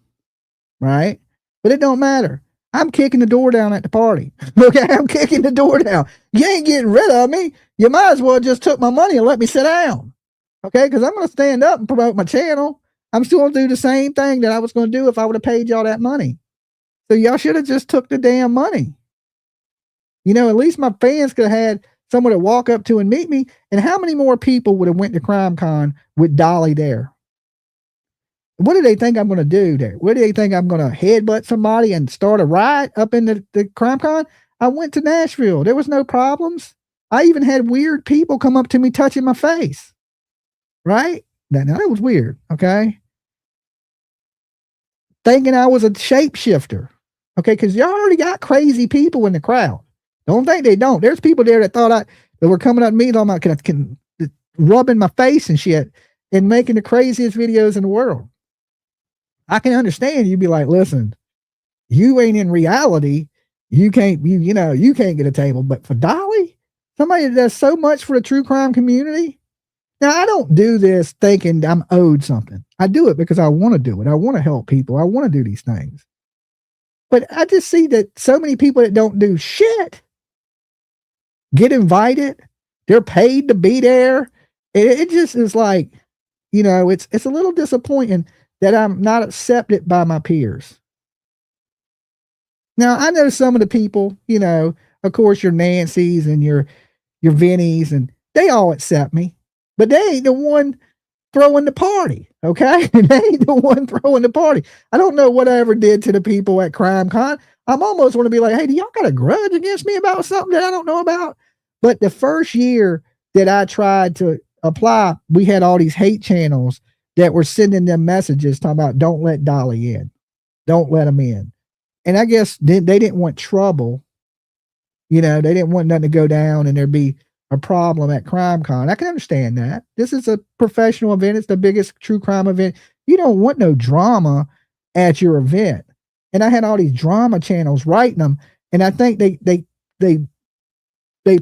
right? But it don't matter. I'm kicking the door down at the party. Okay, I'm kicking the door down. You ain't getting rid of me. You might as well just took my money and let me sit down. Okay, because I'm going to stand up and promote my channel. I'm still going to do the same thing that I was going to do if I would have paid y'all that money. So y'all should have just took the damn money. At least my fans could have had someone to walk up to and meet me. And how many more people would have went to CrimeCon with Dolly there? What do they think I'm going to do there? What do they think I'm going to headbutt somebody and start a riot up in the CrimeCon? I went to Nashville. There was no problems. I even had weird people come up to me touching my face. Right? Now that was weird. Okay. Thinking I was a shapeshifter. Okay. Because y'all already got crazy people in the crowd. Don't think they don't. There's people there that thought that were coming up to me talking about can rubbing my face and shit and making the craziest videos in the world. I can understand. You'd be like, listen, you ain't in reality. You can't get a table. But for Dolly, somebody that does so much for the true crime community. Now, I don't do this thinking I'm owed something. I do it because I want to do it. I want to help people. I want to do these things. But I just see that so many people that don't do shit get invited. They're paid to be there. It just is like, it's a little disappointing that I'm not accepted by my peers. Now, I know some of the people, of course, your Nancy's and your Vinnies, and they all accept me, but they ain't the one throwing the party. Okay. They ain't the one throwing the party. I don't know what I ever did to the people at CrimeCon. I'm almost want to be like, hey, do y'all got a grudge against me about something that I don't know about? But the first year that I tried to apply, we had all these hate channels that were sending them messages talking about don't let Dolly in. don't let them in. And I guess they didn't want trouble. You know, they didn't want nothing to go down and there'd be a problem at CrimeCon. I can understand that. This is a professional event. It's the biggest true crime event. You don't want no drama at your event. And I had all these drama channels writing them. And I think they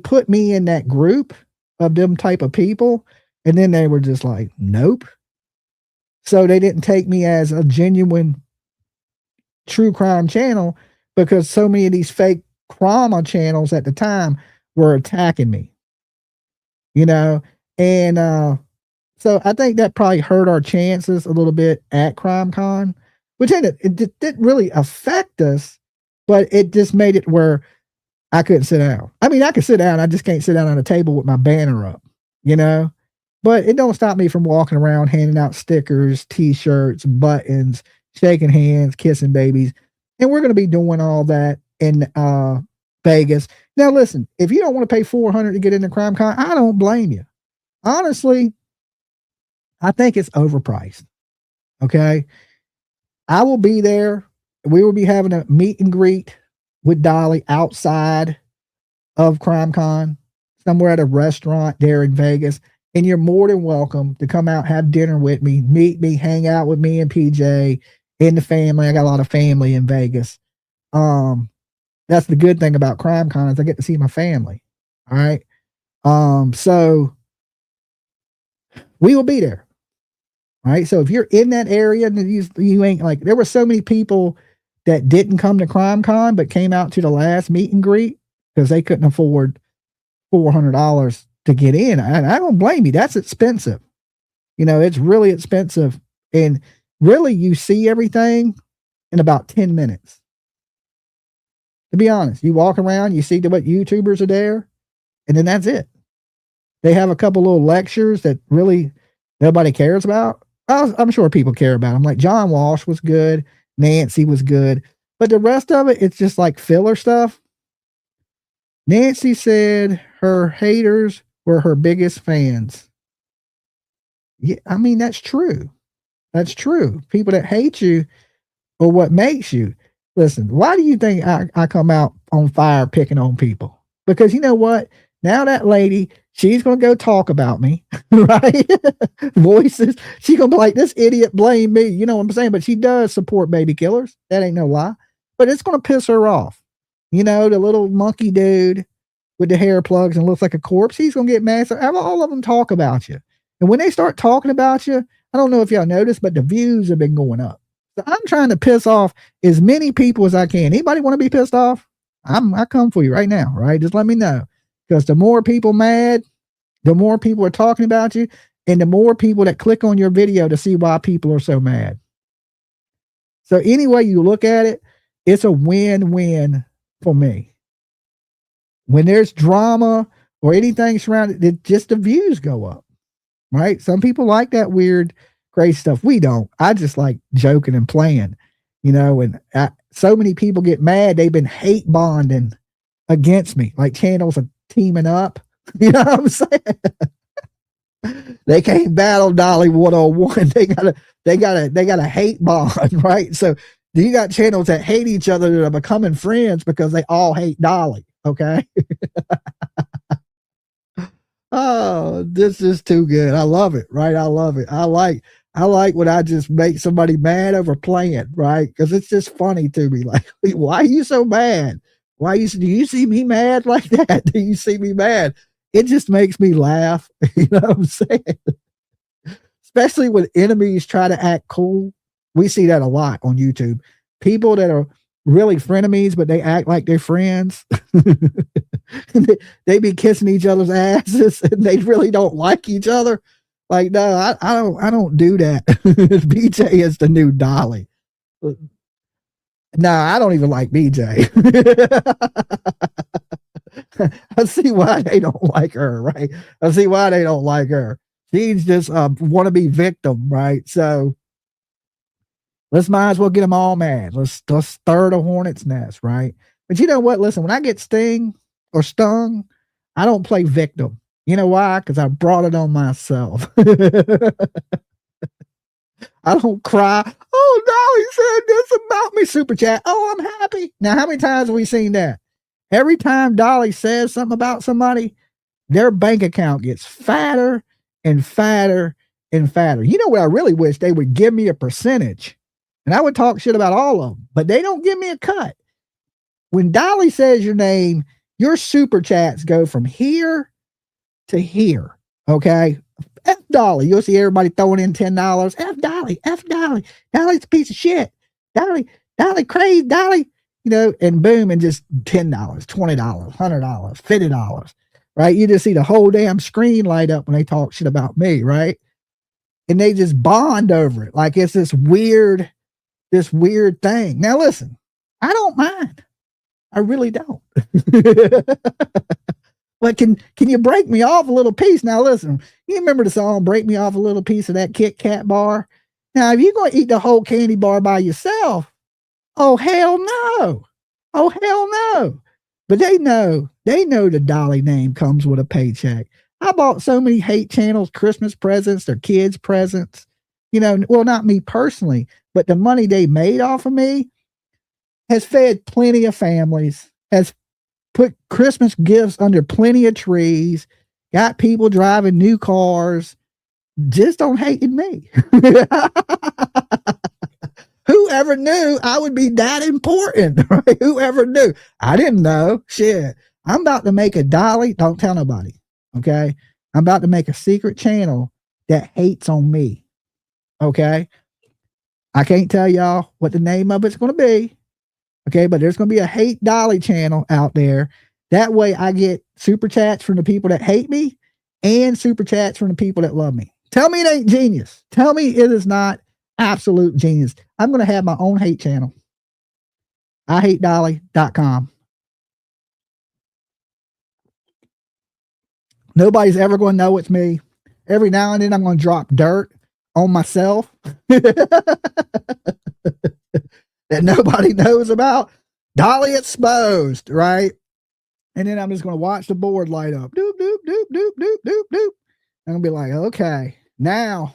put me in that group of them type of people. And then they were just like, nope. So they didn't take me as a genuine true crime channel because so many of these fake drama channels at the time were attacking me, you know? And so I think that probably hurt our chances a little bit at CrimeCon, which it didn't really affect us, but it just made it where I couldn't sit down. I mean, I could sit down. I just can't sit down on a table with my banner up, you know? But it don't stop me from walking around, handing out stickers, t-shirts, buttons, shaking hands, kissing babies. And we're going to be doing all that in Vegas. Now, listen, if you don't want to pay $400 to get into CrimeCon, I don't blame you. Honestly, I think it's overpriced. Okay. I will be there. We will be having a meet and greet with Dolly outside of CrimeCon, somewhere at a restaurant there in Vegas. And you're more than welcome to come out, have dinner with me, meet me, hang out with me and PJ and the family. I got a lot of family in Vegas. That's the good thing about CrimeCon is I get to see my family. All right. So we will be there. All right. So if you're in that area and you ain't like, there were so many people that didn't come to CrimeCon, but came out to the last meet and greet because they couldn't afford $400 to get in. I don't blame you. That's expensive. You know, it's really expensive. And really you see everything in about 10 minutes. To be honest, you walk around, you see what YouTubers are there, and then that's it. They have a couple little lectures that really nobody cares about. I'm sure people care about them. Like John Walsh was good. Nancy was good. But the rest of it, it's just like filler stuff. Nancy said her haters were her biggest fans. Yeah, I mean, that's true. That's true. People that hate you are what makes you. Listen, why do you think I come out on fire picking on people? Because you know what? Now that lady, she's going to go talk about me, right? Voices. She's going to be like, this idiot blamed me. You know what I'm saying? But she does support baby killers. That ain't no lie. But it's going to piss her off. You know, the little monkey dude with the hair plugs and looks like a corpse, he's going to get mad. So have all of them talk about you. And when they start talking about you, I don't know if y'all noticed, but the views have been going up. So I'm trying to piss off as many people as I can. Anybody want to be pissed off? I come for you right now, right? Just let me know. Because the more people mad, the more people are talking about you, and the more people that click on your video to see why people are so mad. So any way you look at it, it's a win-win for me. When there's drama or anything surrounded, just the views go up, right? Some people like that weird, crazy stuff. We don't. I just like joking and playing, you know, and so many people get mad. They've been hate bonding against me, like channels are teaming up. You know what I'm saying? They can't battle Dolly 101. They got a hate bond, right? So you got channels that hate each other that are becoming friends because they all hate Dolly. Okay. Oh, this is too good. I love it, right? I love it. I like when I just make somebody mad over playing, right? Because it's just funny to me. Like, why are you so mad? Do you see me mad like that? Do you see me mad? It just makes me laugh. You know what I'm saying? Especially when enemies try to act cool. We see that a lot on YouTube. People that are really frenemies, but they act like they're friends. They be kissing each other's asses and they really don't like each other. Like, no, I don't do that. BJ is the new Dolly. No, I don't even like BJ. I see why they don't like her, right? I see why they don't like her. She's just a wannabe victim, right? So let's might as well get them all mad. Let's stir the hornet's nest, right? But you know what? Listen, when I get stung, I don't play victim. You know why? Because I brought it on myself. I don't cry. Oh, Dolly said this about me. super chat. Oh, I'm happy. Now, how many times have we seen that? Every time Dolly says something about somebody, their bank account gets fatter and fatter and fatter. You know what I really wish? They would give me a percentage, and I would talk shit about all of them, but they don't give me a cut. When Dolly says your name, your super chats go from here to here. Okay. F Dolly. You'll see everybody throwing in $10. F Dolly. F Dolly. Dolly's a piece of shit. Dolly crazy. Dolly, you know, and boom, and just $10, $20, $100, $50. Right. You just see the whole damn screen light up when they talk shit about me. Right. And they just bond over it. Like it's this weird thing. Now listen, I don't mind. I really don't. But can you break me off a little piece? Now listen, you remember the song "Break Me Off a Little Piece of That Kit Kat Bar"? Now, if you're gonna eat the whole candy bar by yourself, oh hell no. Oh hell no. But they know the Dolly name comes with a paycheck. I bought so many hate channels Christmas presents, their kids' presents. You know, well, not me personally, but the money they made off of me has fed plenty of families, has put Christmas gifts under plenty of trees, got people driving new cars, just on hating me. Whoever knew I would be that important, right? Whoever knew? I didn't know. Shit. I'm about to make a Dolly. Don't tell nobody. Okay. I'm about to make a secret channel that hates on me. Okay. I can't tell y'all what the name of it's going to be. Okay, but there's going to be a hate Dolly channel out there. That way I get super chats from the people that hate me and super chats from the people that love me. Tell me it ain't genius. Tell me it is not absolute genius. I'm going to have my own hate channel. IHateDolly.com. Nobody's ever going to know it's me. Every now and then I'm going to drop dirt on myself. That nobody knows about. Dolly exposed, right? And then I'm just going to watch the board light up. Doop, doop, doop, doop, doop, doop, doop. I'm going to be like, okay, now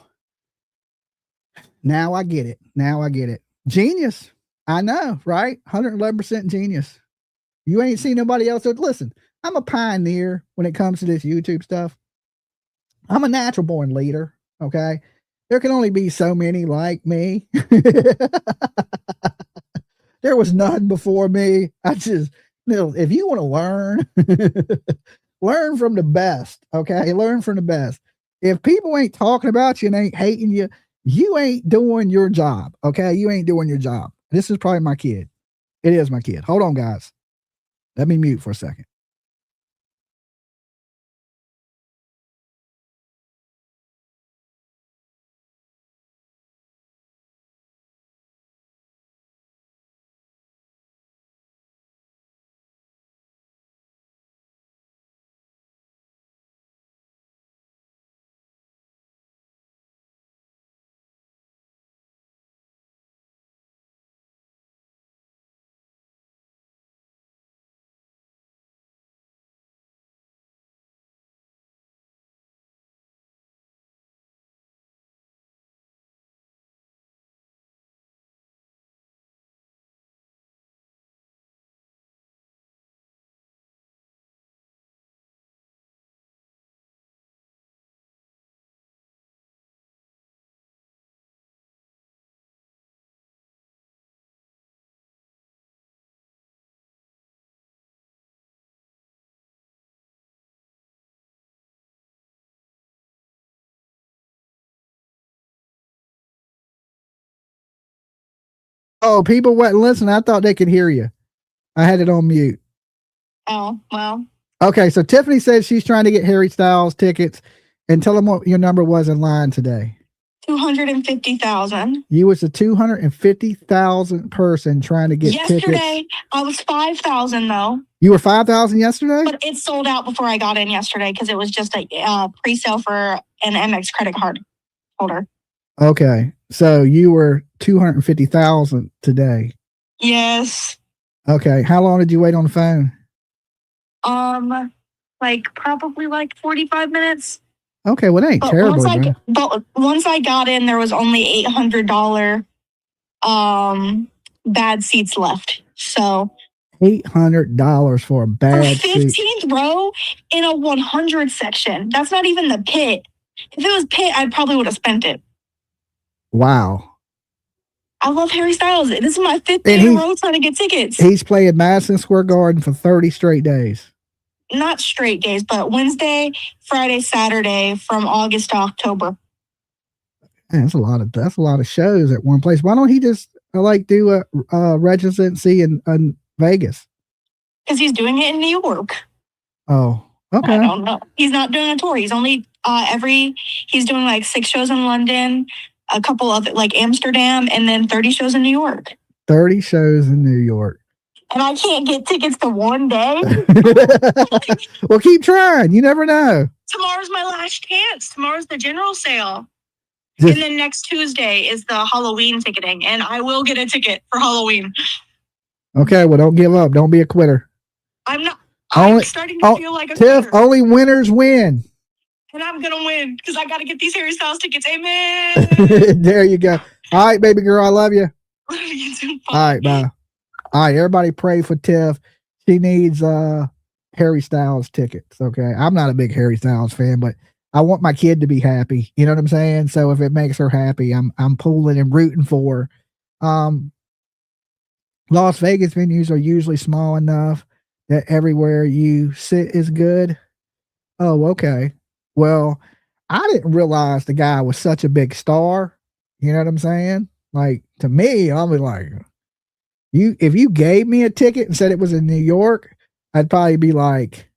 I get it. Now I get it. Genius. I know, right? 111% genius. You ain't seen nobody else. Listen, I'm a pioneer when it comes to this YouTube stuff. I'm a natural born leader. Okay. There can only be so many like me. There was none before me. I just, you know, if you want to learn, learn from the best. Okay. Learn from the best. If people ain't talking about you and ain't hating you, you ain't doing your job. Okay. You ain't doing your job. This is probably my kid. It is my kid. Hold on, guys. Let me mute for a second. Oh, people wasn't listening. I thought they could hear you. I had it on mute. Oh, well. Okay, so Tiffany says she's trying to get Harry Styles tickets, and tell them what your number was in line today. 250,000. You was a 250,000 person trying to get tickets. Yesterday, I was 5,000 though. You were 5,000 yesterday? But it sold out before I got in yesterday because it was just a pre-sale for an MX credit card holder. Okay, so you were 250,000 today. Yes. Okay, how long did you wait on the phone? Probably 45 minutes. Okay, well, that ain't terrible. Once I got in, there was only $800 bad seats left. So $800 for a bad seat. 15th row in a 100 section. That's not even the pit. If it was pit, I probably would have spent it. Wow. I love Harry Styles. This is my 5th day in a row trying to get tickets. He's playing Madison Square Garden for 30 straight days. Not straight days, but Wednesday, Friday, Saturday from August to October. Man, that's a lot of shows at one place. Why don't he just do a residency in Vegas? Because he's doing it in New York. Oh, okay. I don't know. He's not doing a tour. He's only he's doing like 6 shows in London, a couple of like Amsterdam, and then 30 shows in New York. 30 shows in New York. And I can't get tickets to one day. Well, keep trying. You never know. Tomorrow's my last chance. Tomorrow's the general sale. And then next Tuesday is the Halloween ticketing. And I will get a ticket for Halloween. Okay, well, don't give up. Don't be a quitter. I'm not. I'm starting to feel like a Tiff, quitter. only winners win. And I'm going to win because I got to get these Harry Styles tickets. Amen. There you go. All right, baby girl. I love you. All right, bye. All right, everybody pray for Tiff. She needs Harry Styles tickets. Okay. I'm not a big Harry Styles fan, but I want my kid to be happy. You know what I'm saying? So if it makes her happy, I'm pulling and rooting for her. Las Vegas venues are usually small enough that everywhere you sit is good. Oh, okay. Well, I didn't realize the guy was such a big star. You know what I'm saying? Like, to me, I'll be like, if you gave me a ticket and said it was in New York, I'd probably be like,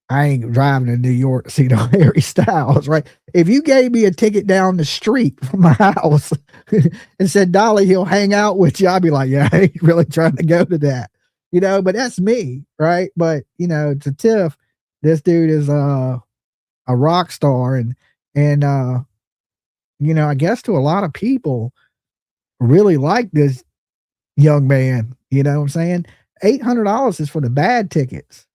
I ain't driving to New York to see no Harry Styles, right? If you gave me a ticket down the street from my house and said, Dolly, he'll hang out with you, I'd be like, yeah, I ain't really trying to go to that, but that's me, right? But, to Tiff, this dude is a rock star and I guess to a lot of people really like this young man, you know what I'm saying? $800 is for the bad tickets.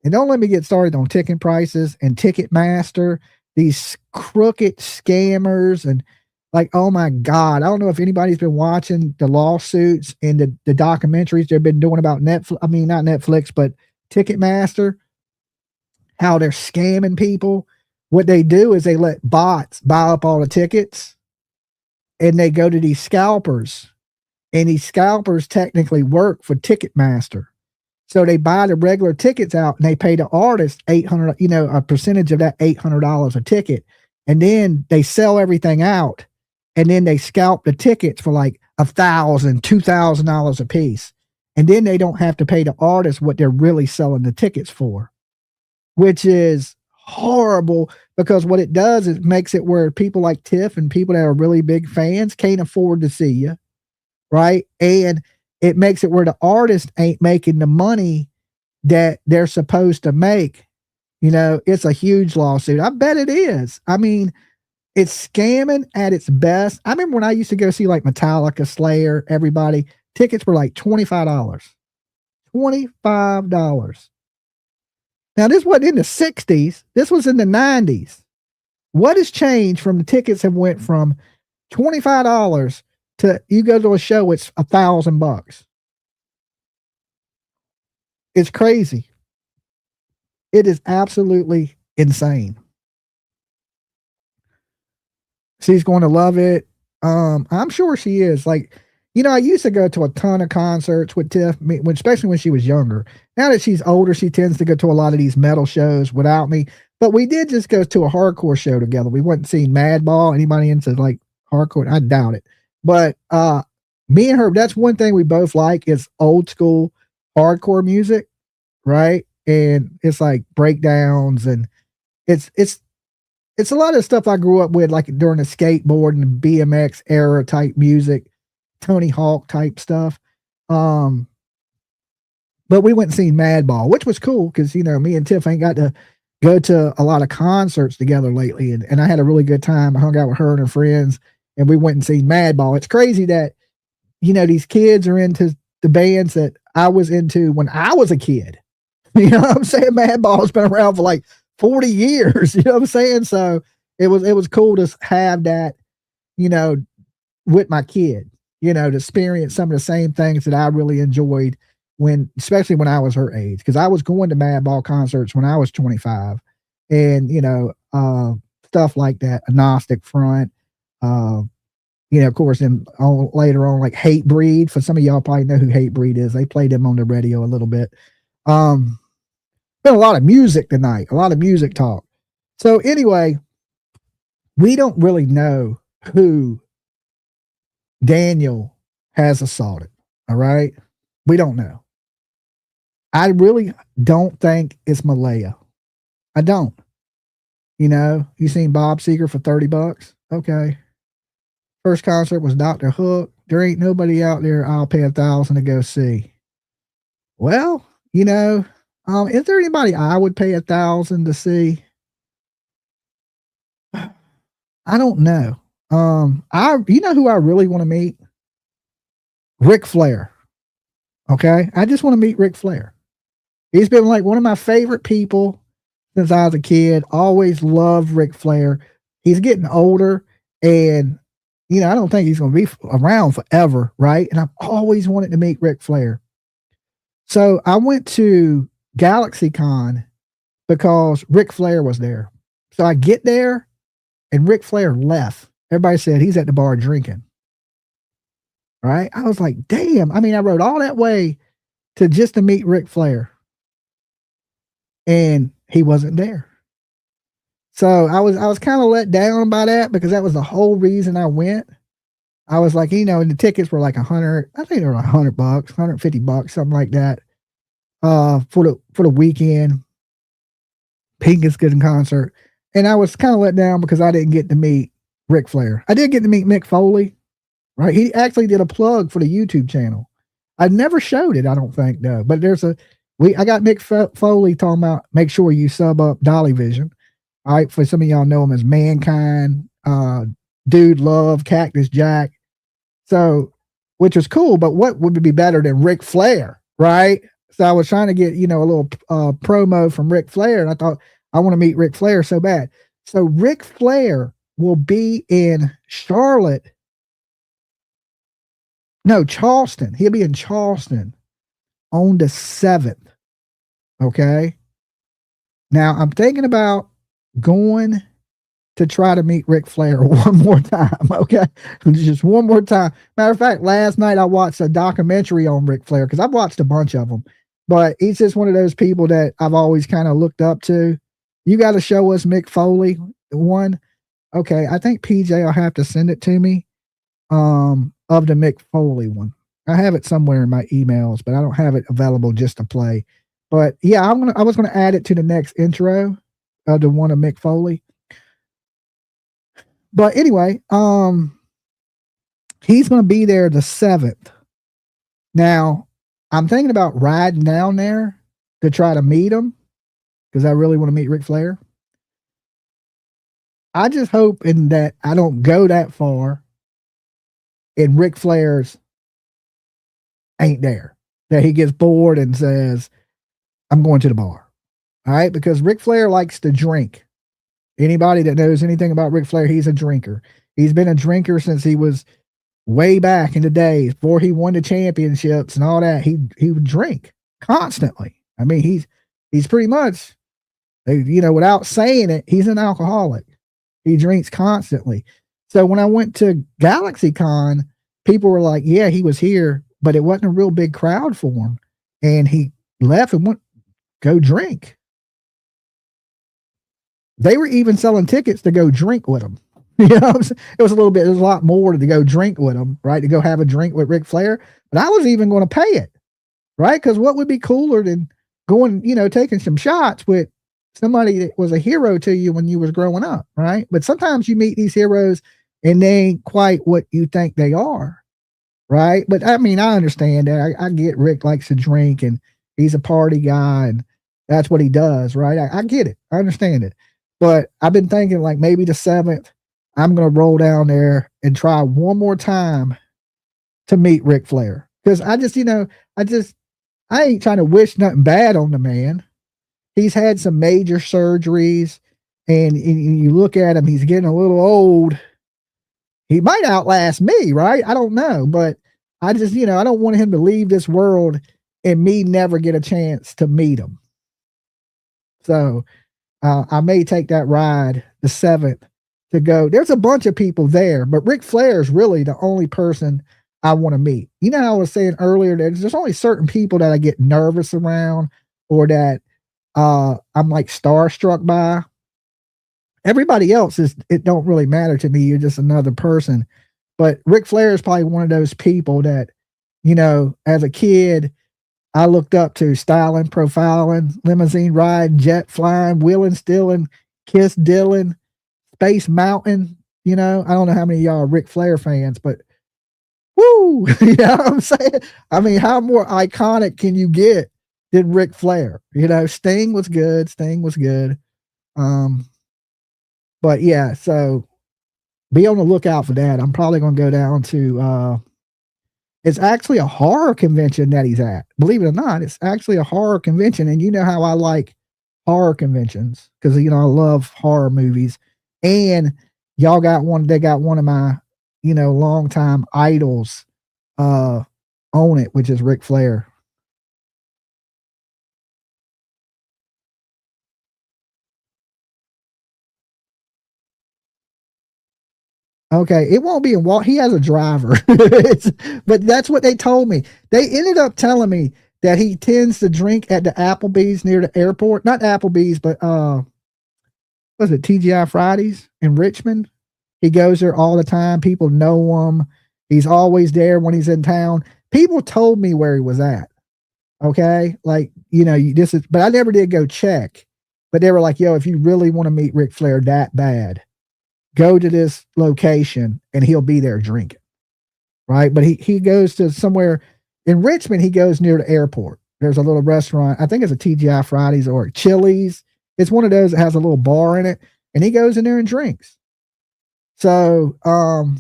And don't let me get started on ticket prices and Ticketmaster, these crooked scammers and like, oh my God, I don't know if anybody's been watching the lawsuits and the documentaries they've been doing about Netflix. I mean, not Netflix, but Ticketmaster, how they're scamming people. What they do is they let bots buy up all the tickets and they go to these scalpers, and these scalpers technically work for Ticketmaster. So they buy the regular tickets out and they pay the artist $800, a percentage of that $800 a ticket. And then they sell everything out and then they scalp the tickets for like $1,000, $2,000 a piece. And then they don't have to pay the artist what they're really selling the tickets for, which is horrible because what it does is it makes it where people like Tiff and people that are really big fans can't afford to see you. Right. And it makes it where the artist ain't making the money that they're supposed to make. It's a huge lawsuit. I bet it is. I mean, it's scamming at its best. I remember when I used to go see like Metallica, Slayer, everybody, tickets were like $25. $25. Now, this wasn't in the 60s. This was in the 90s. What has changed from the tickets have went from $25 to you go to a show, it's $1,000. It's crazy. It is absolutely insane. She's going to love it. I'm sure she is. Like, I used to go to a ton of concerts with Tiff, especially when she was younger. Now that she's older, she tends to go to a lot of these metal shows without me. But we did just go to a hardcore show together. We went and seen Madball. Anybody into like hardcore? I doubt it. But me and her, that's one thing we both like is old school hardcore music, right? And it's like breakdowns and it's a lot of stuff I grew up with, like during the skateboard and the BMX era type music, Tony Hawk type stuff. But we went and seen Madball, which was cool because me and Tiff ain't got to go to a lot of concerts together lately, and I had a really good time. I hung out with her and her friends. And we went and seen Madball. It's crazy that, these kids are into the bands that I was into when I was a kid. You know what I'm saying? Madball's been around for like 40 years. You know what I'm saying? So it was cool to have that, with my kid. to experience some of the same things that I really enjoyed especially when I was her age, because I was going to Madball concerts when I was 25, and stuff like that, Agnostic Front, of course, and later on, like Hate Breed. For some of y'all probably know who Hate Breed is. They played them on the radio a little bit. Been a lot of music tonight, a lot of music talk. So anyway, we don't really know who Daniel has assaulted. All right. We don't know. I really don't think it's Malaya. I don't. You seen Bob Seger for $30? Okay. First concert was Dr. Hook. There ain't nobody out there I'll pay $1,000 to go see. Well, is there anybody I would pay $1,000 to see? I don't know. Who I really want to meet? Ric Flair. Okay. I just want to meet Ric Flair. He's been like one of my favorite people since I was a kid. Always loved Ric Flair. He's getting older, and I don't think he's going to be around forever, right? And I've always wanted to meet Ric Flair. So I went to GalaxyCon because Ric Flair was there. So I get there, and Ric Flair left. Everybody said he's at the bar drinking. Right? I was like, damn. I mean, I rode all that way to meet Ric Flair, and he wasn't there. So I was kind of let down by that, because that was the whole reason I went. I was like, and the tickets were like $100. I think they were like $100, $150, something like that. For the weekend, Pink Good concert. And I was kind of let down because I didn't get to meet Ric Flair. I did get to meet Mick Foley, right? He actually did a plug for the YouTube channel. I never showed it, I don't think, though. But I got Mick Foley talking about, make sure you sub up Dolly Vision. All right, for some of y'all know him as Mankind, Dude Love, Cactus Jack. So, which was cool, but what would be better than Ric Flair, right? So I was trying to get, a little promo from Ric Flair, and I thought, I want to meet Ric Flair so bad. So Ric Flair will be in Charlotte. No, Charleston. He'll be in Charleston on the 7th. Okay. Now I'm thinking about going to try to meet Ric Flair one more time. Okay. Just one more time. Matter of fact, last night I watched a documentary on Ric Flair, because I've watched a bunch of them, but he's just one of those people that I've always kind of looked up to. You got to show us Mick Foley one. Okay. I think PJ will have to send it to me. Of the Mick Foley one. I have it somewhere in my emails, but I don't have it available just to play. But yeah, I was gonna add it to the next intro of the one of Mick Foley. But anyway, he's gonna be there the 7th. Now, I'm thinking about riding down there to try to meet him, because I really want to meet Ric Flair. I just hope that I don't go that far and Ric Flair's ain't there, that he gets bored and says, I'm going to the bar. All right. Because Ric Flair likes to drink. Anybody that knows anything about Ric Flair, he's a drinker. He's been a drinker since he was way back in the days, before he won the championships and all that. He would drink constantly. I mean, he's pretty much, without saying it, he's an alcoholic. He drinks constantly. So when I went to GalaxyCon, people were like, yeah, he was here, but it wasn't a real big crowd for him. And he left and went go drink. They were even selling tickets to go drink with him. It was a lot more to go drink with him, right? To go have a drink with Ric Flair. But I was even going to pay it, right? Because what would be cooler than going, taking some shots with somebody that was a hero to you when you was growing up, right? But sometimes you meet these heroes and they ain't quite what you think they are, right? But I mean, I understand that. I get Rick likes to drink and he's a party guy and that's what he does, right? I get it. I understand it. But I've been thinking like maybe the 7th, I'm going to roll down there and try one more time to meet Ric Flair. Because I ain't trying to wish nothing bad on the man. He's had some major surgeries and you look at him, he's getting a little old. He might outlast me, right? I don't know, but I just, I don't want him to leave this world and me never get a chance to meet him. So I may take that ride the 7th to go. There's a bunch of people there, but Ric Flair is really the only person I want to meet. You know how I was saying earlier that there's only certain people that I get nervous around or that I'm like starstruck by. Everybody else it don't really matter to me. You're just another person. But Ric Flair is probably one of those people that, as a kid, I looked up to: styling, profiling, limousine riding, jet flying, wheeling, stealing, kiss Dylan, Space Mountain. I don't know how many of y'all are Ric Flair fans, but woo, you know what I'm saying? I mean, how more iconic can you get than Ric Flair? Sting was good. But yeah, so be on the lookout for that. I'm probably going to go down to, it's actually a horror convention that he's at. Believe it or not, it's actually a horror convention. And you know how I like horror conventions because, I love horror movies. And they got one of my, longtime idols on it, which is Ric Flair. Okay, it won't be in Walt. He has a driver, but that's what they told me. They ended up telling me that he tends to drink at the Applebee's near the airport. Not Applebee's, but was it TGI Fridays in Richmond? He goes there all the time. People know him. He's always there when he's in town. People told me where he was at. Okay, like this is, but I never did go check. But they were like, "Yo, if you really want to meet Ric Flair that bad, go to this location and he'll be there drinking." Right. But he goes to somewhere in Richmond. He goes near the airport. There's a little restaurant. I think it's a TGI Fridays or Chili's. It's one of those that has a little bar in it, and he goes in there and drinks. So, and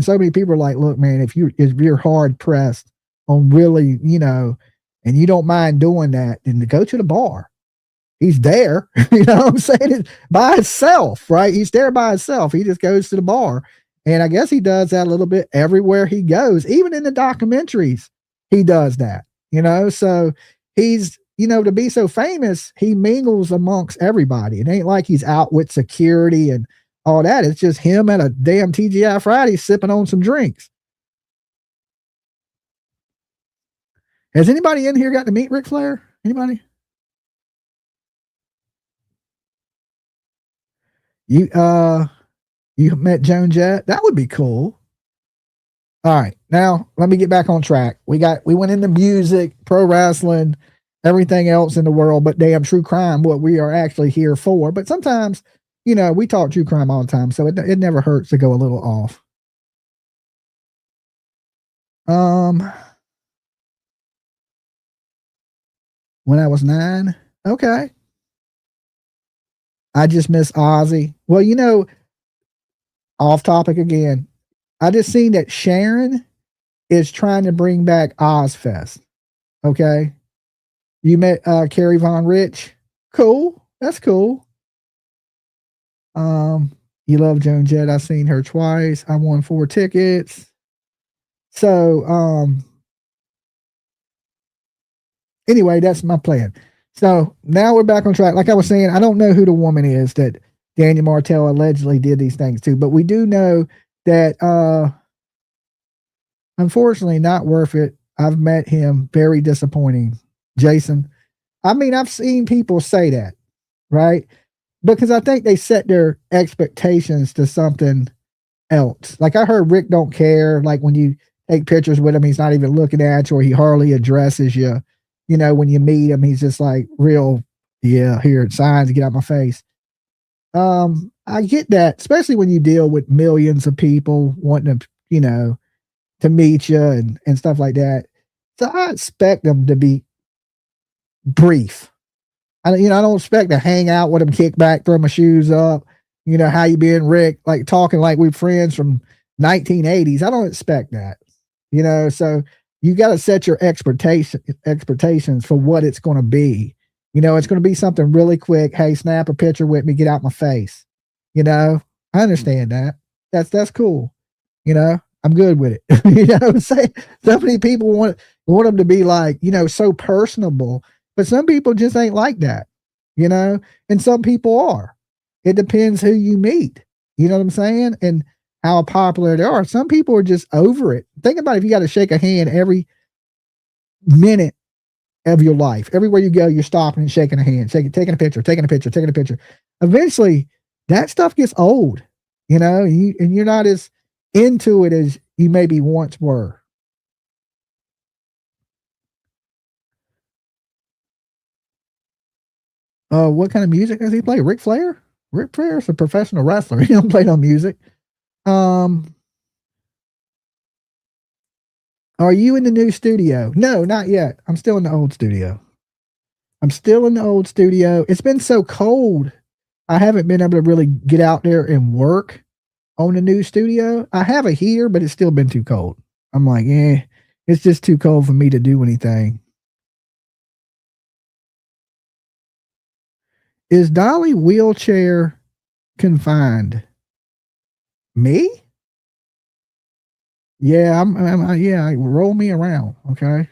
so many people are like, "Look, man, if you're hard pressed on really, and you don't mind doing that, then go to the bar." He's there, you know what I'm saying? It's by himself, right? He's there by himself. He just goes to the bar. And I guess he does that a little bit everywhere he goes. Even in the documentaries, he does that, So he's, to be so famous, he mingles amongst everybody. It ain't like he's out with security and all that. It's just him at a damn TGI Friday sipping on some drinks. Has anybody in here got to meet Ric Flair? Anybody? You met Joan Jett? That would be cool. All right. Now let me get back on track. We went into music, pro wrestling, everything else in the world, but damn true crime, what we are actually here for. But sometimes, we talk true crime all the time, so it never hurts to go a little off. When I was 9, okay. I just miss Ozzy. Well, off topic again. I just seen that Sharon is trying to bring back Ozfest. Okay. You met Carrie Von Rich. Cool. That's cool. You love Joan Jett. I've seen her twice. I won 4 tickets. So, anyway, that's my plan. So now we're back on track. Like I was saying, I don't know who the woman is that Daniel Martell allegedly did these things to, but we do know that, unfortunately, not worth it. I've met him. Very disappointing. Jason. I mean, I've seen people say that, right? Because I think they set their expectations to something else. Like I heard Rick don't care. Like when you take pictures with him, he's not even looking at you, or he hardly addresses you. When you meet him, he's just like real, yeah, here, signs, get out my face. I get that, especially when you deal with millions of people wanting to, to meet you and stuff like that. So I expect them to be brief. I don't expect to hang out with them, kick back, throw my shoes up, how you been, Rick, like talking like we're friends from 1980s. I don't expect that, so you got to set your expectations for what it's going to be. It's going to be something really quick. Hey, snap a picture with me, get out my face. I understand that. That's cool. You know, I'm good with it. You know what I'm saying? So many people want them to be like, you know, so personable, but some people just ain't like that, you know, and some people are. It depends who you meet. You know what I'm saying? And how popular they are. Some people are just over it. Think about if you got to shake a hand every minute of your life. Everywhere you go, you're stopping and shaking a hand, taking a picture. Eventually, that stuff gets old, you know, and you're not as into it as you maybe once were. What kind of music does he play? Ric Flair? Ric Flair is a professional wrestler. He don't play no music. Are you in the new studio? No, not yet. I'm still in the old studio. It's been so cold. I haven't been able to really get out there and work on the new studio. I have a heater, but it's still been too cold. I'm like, it's just too cold for me to do anything. Is Dolly wheelchair confined? Me? Yeah, yeah, roll me around, okay?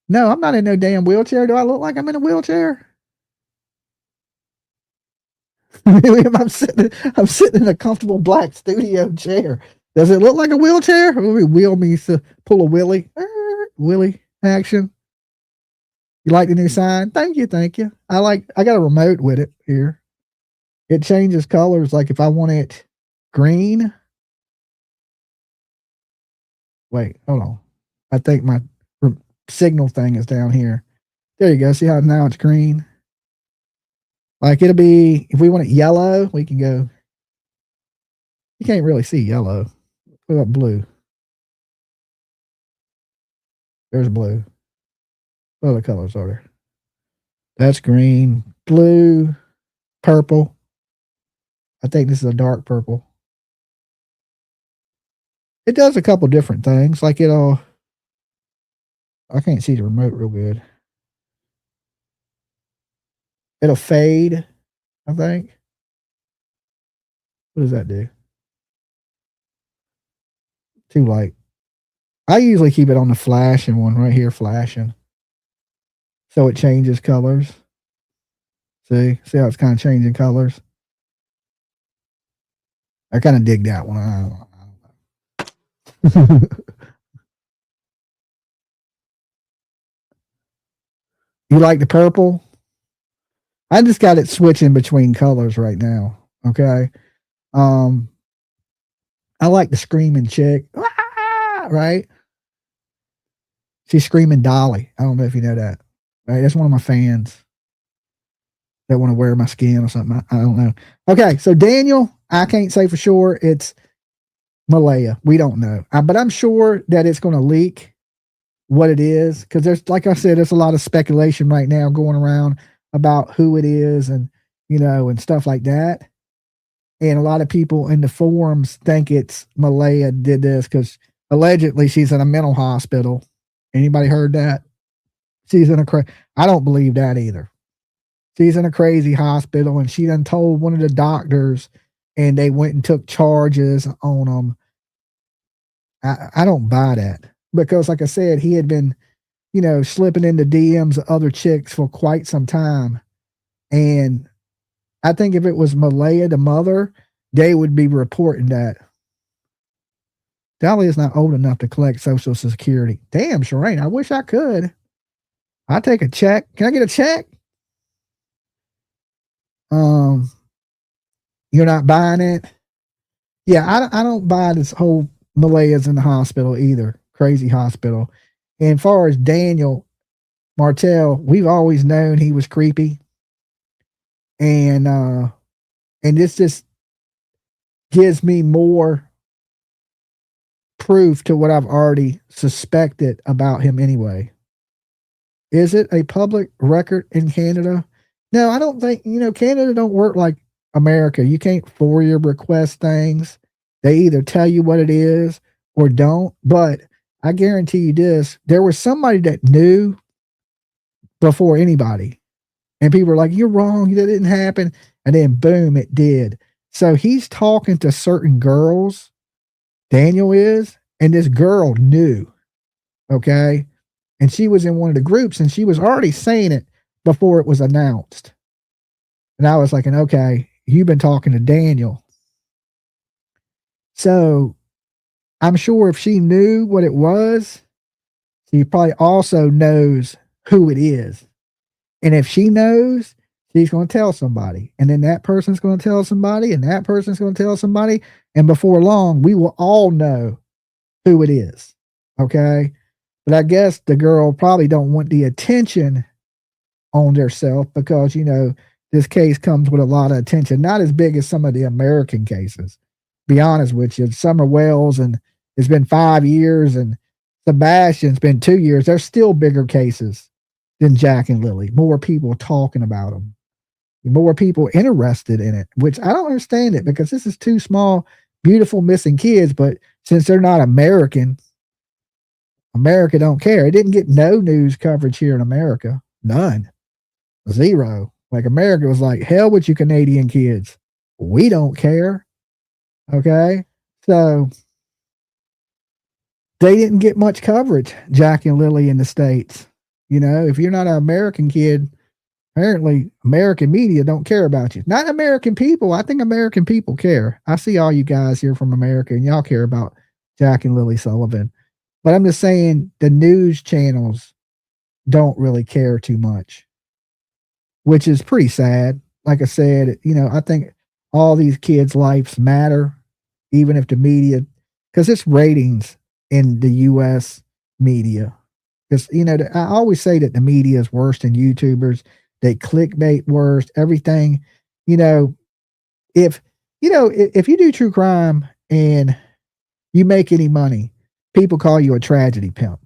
No, I'm not in no damn wheelchair. Do I look like I'm in a wheelchair? I'm sitting in a comfortable black studio chair. Does it look like a wheelchair? Wheel me to pull a willy. Willy action. You like the new sign? Thank you. I got a remote with it here. It changes colors. Like if I want it green. Wait, hold on. I think my signal thing is down here. There you go. See how now it's green? Like it'll be, if we want it yellow, we can go. You can't really see yellow. What about blue? There's blue. What other colors are there? That's green, blue, purple. I think this is a dark purple. It does a couple different things. Like I can't see the remote real good. It'll fade, I think. What does that do? Too light. I usually keep it on the flashing one right here, flashing. So it changes colors. See how it's kind of changing colors? I kind of dig that one. I don't know. You like the purple? I just got it switching between colors right now. Okay. I like the screaming chick. Right? She's screaming Dolly. I don't know if you know that. Right? That's one of my fans that want to wear my skin or something. I don't know. Okay, so Daniel, I can't say for sure it's Malaya. We don't know. But I'm sure that it's going to leak what it is, because there's, like I said, there's a lot of speculation right now going around about who it is and, you know, and stuff like that. And a lot of people in the forums think it's Malaya did this because allegedly she's in a mental hospital. Anybody heard that? She's in I don't believe that either. She's in a crazy hospital and she done told one of the doctors and they went and took charges on them. I don't buy that because, like I said, he had been, you know, slipping into DMs of other chicks for quite some time. And I think if it was Malaya, the mother, they would be reporting that. Dolly is not old enough to collect Social Security. Damn, Shireen, I wish I could. I'll take a check. Can I get a check? You're not buying it? Yeah, I don't buy this whole Malaya's in the hospital either. Crazy hospital. And as far as Daniel Martell, we've always known he was creepy. And this just gives me more proof to what I've already suspected about him anyway. Is it a public record in Canada? No, I don't think, you know, Canada don't work like America. You can't FOIA request things. They either tell you what it is or don't. But I guarantee you this, there was somebody that knew before anybody. And people were like, you're wrong. That didn't happen. And then boom, it did. So he's talking to certain girls, Daniel is, and this girl knew, okay? And she was in one of the groups, and she was already saying it before it was announced. And I was like, okay, you've been talking to Daniel. So I'm sure if she knew what it was, she probably also knows who it is. And if she knows, she's going to tell somebody. And then that person's going to tell somebody, and that person's going to tell somebody. And before long, we will all know who it is. Okay. But I guess the girl probably don't want the attention on herself because, you know, this case comes with a lot of attention, not as big as some of the American cases. Be honest with you, Summer Wells, and it's been 5 years, and Sebastian's been 2 years. There's still bigger cases than Jack and Lily. More people talking about them, more people interested in it, which I don't understand it because this is two small, beautiful missing kids. But since they're not American, America don't care. It didn't get no news coverage here in America. None. Zero. Like America was like, hell with you Canadian kids. We don't care. Okay. So they didn't get much coverage, Jack and Lily in the States. You know, if you're not an American kid, apparently American media don't care about you. Not American people. I think American people care. I see all you guys here from America and y'all care about Jack and Lily Sullivan. But I'm just saying the news channels don't really care too much, which is pretty sad. Like I said, you know, I think all these kids' lives matter, even if the media, because it's ratings in the U.S. media. Because, you know, I always say that the media is worse than YouTubers. They clickbait worse, everything. You know, if you do true crime and you make any money, people call you a tragedy pimp.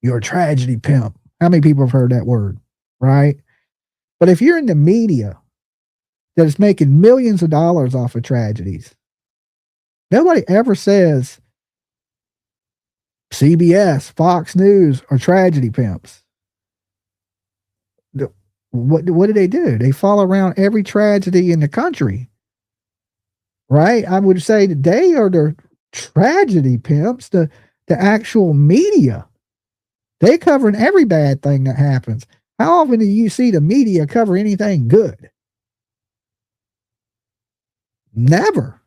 You're a tragedy pimp. How many people have heard that word, right? But if you're in the media that is making millions of dollars off of tragedies, nobody ever says CBS, Fox News are tragedy pimps. What do? They follow around every tragedy in the country, right? I would say that they are the tragedy pimps, the actual media. They covering every bad thing that happens. How often do you see the media cover anything good? Never.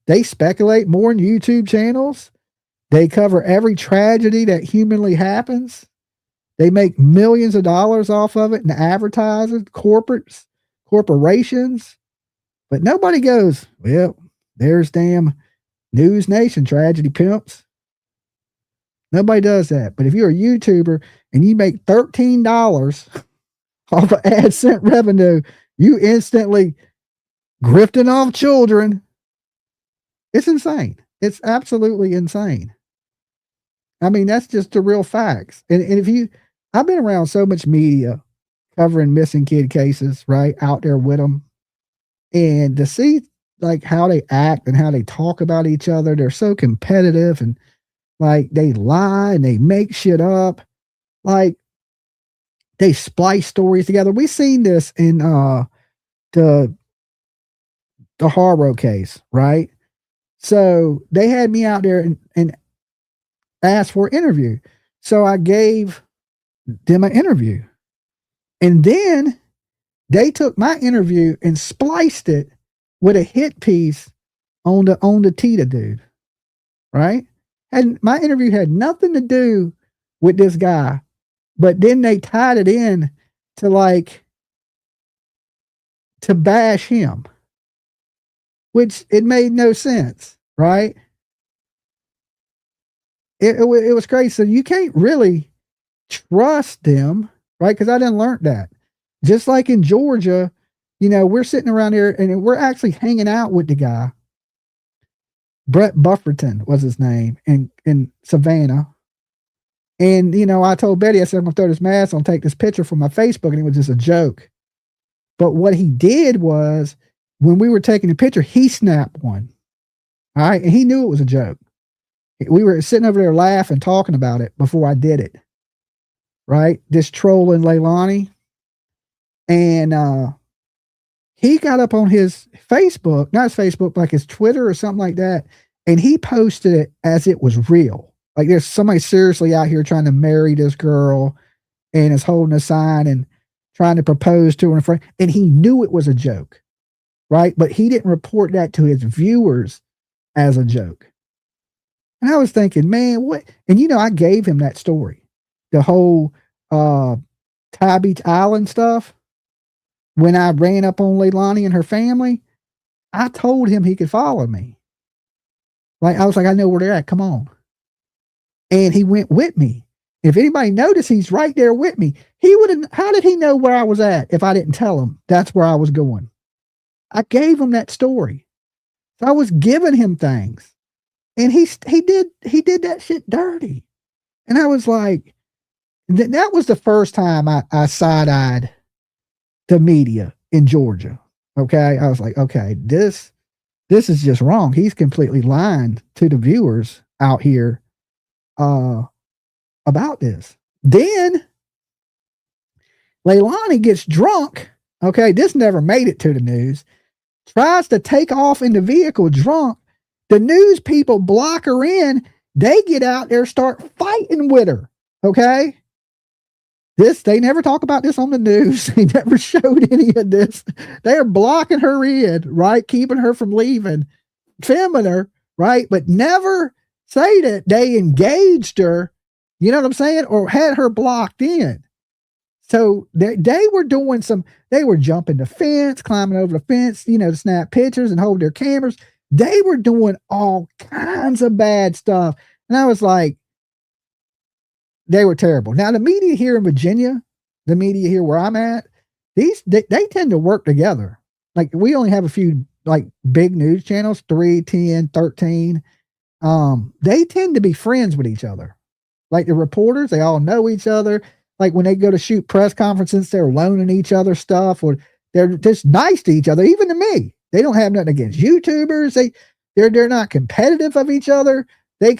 They speculate more in YouTube channels. They cover every tragedy that humanly happens. They make millions of dollars off of it in advertising, corporations. But nobody goes, well, there's damn News Nation tragedy pimps. Nobody does that. But if you're a YouTuber and you make $13 off of AdSense revenue, you instantly grifting off children. It's insane. It's absolutely insane. I mean, that's just the real facts. And if I've been around so much media covering missing kid cases, right, out there with them. And to see like how they act and how they talk about each other, they're so competitive and like they lie and they make shit up. Like they splice stories together. We seen this in the Haro case, right? So they had me out there and asked for an interview. So I gave them an interview. And then they took my interview and spliced it with a hit piece on the Tita dude. Right? And my interview had nothing to do with this guy. But then they tied it in to bash him. Which it made no sense, right? It was crazy. So you can't really trust them, right? Because I didn't learn that. Just like in Georgia, you know, we're sitting around here and we're actually hanging out with the guy. Brett Bufferton was his name in Savannah. And, you know, I told Betty, I said, I'm going to throw this mask on, take this picture from my Facebook. And it was just a joke. But what he did was, when we were taking the picture, he snapped one. All right. And he knew it was a joke. We were sitting over there laughing, talking about it before I did it. Right. Just trolling Leilani. And he got up on his Facebook, not his Facebook, like his Twitter or something like that, and he posted it as it was real. Like there's somebody seriously out here trying to marry this girl and is holding a sign and trying to propose to her in front, and he knew it was a joke, right? But he didn't report that to his viewers as a joke. And I was thinking, man, what? And I gave him that story, the whole Thai Beach Island stuff. When I ran up on Leilani and her family, I told him he could follow me. Like, I was like, I know where they're at. Come on. And he went with me. If anybody noticed, he's right there with me. He would have, how did he know where I was at if I didn't tell him that's where I was going? I gave him that story. So I was giving him things. And he did that shit dirty. And I was like, that was the first time I side-eyed the media in Georgia. Okay. I was like, okay, this is just wrong. He's completely lying to the viewers out here about this. Then Leilani gets drunk. Okay. This never made it to the news. Tries to take off in the vehicle drunk. The news people block her in. They get out there, start fighting with her. Okay. They never talk about this on the news. They never showed any of this. They are blocking her in, right? Keeping her from leaving, filming her, right? But never say that they engaged her, you know what I'm saying? Or had her blocked in. So they were doing they were jumping the fence, climbing over the fence, to snap pictures and hold their cameras. They were doing all kinds of bad stuff. And I was like, they were terrible. Now, the media here in Virginia, the media here where I'm at, they tend to work together. Like, we only have a few, like, big news channels, 3, 10, 13. They tend to be friends with each other. Like, the reporters, they all know each other. Like, when they go to shoot press conferences, they're loaning each other stuff, or they're just nice to each other, even to me. They don't have nothing against YouTubers. They're not competitive of each other. They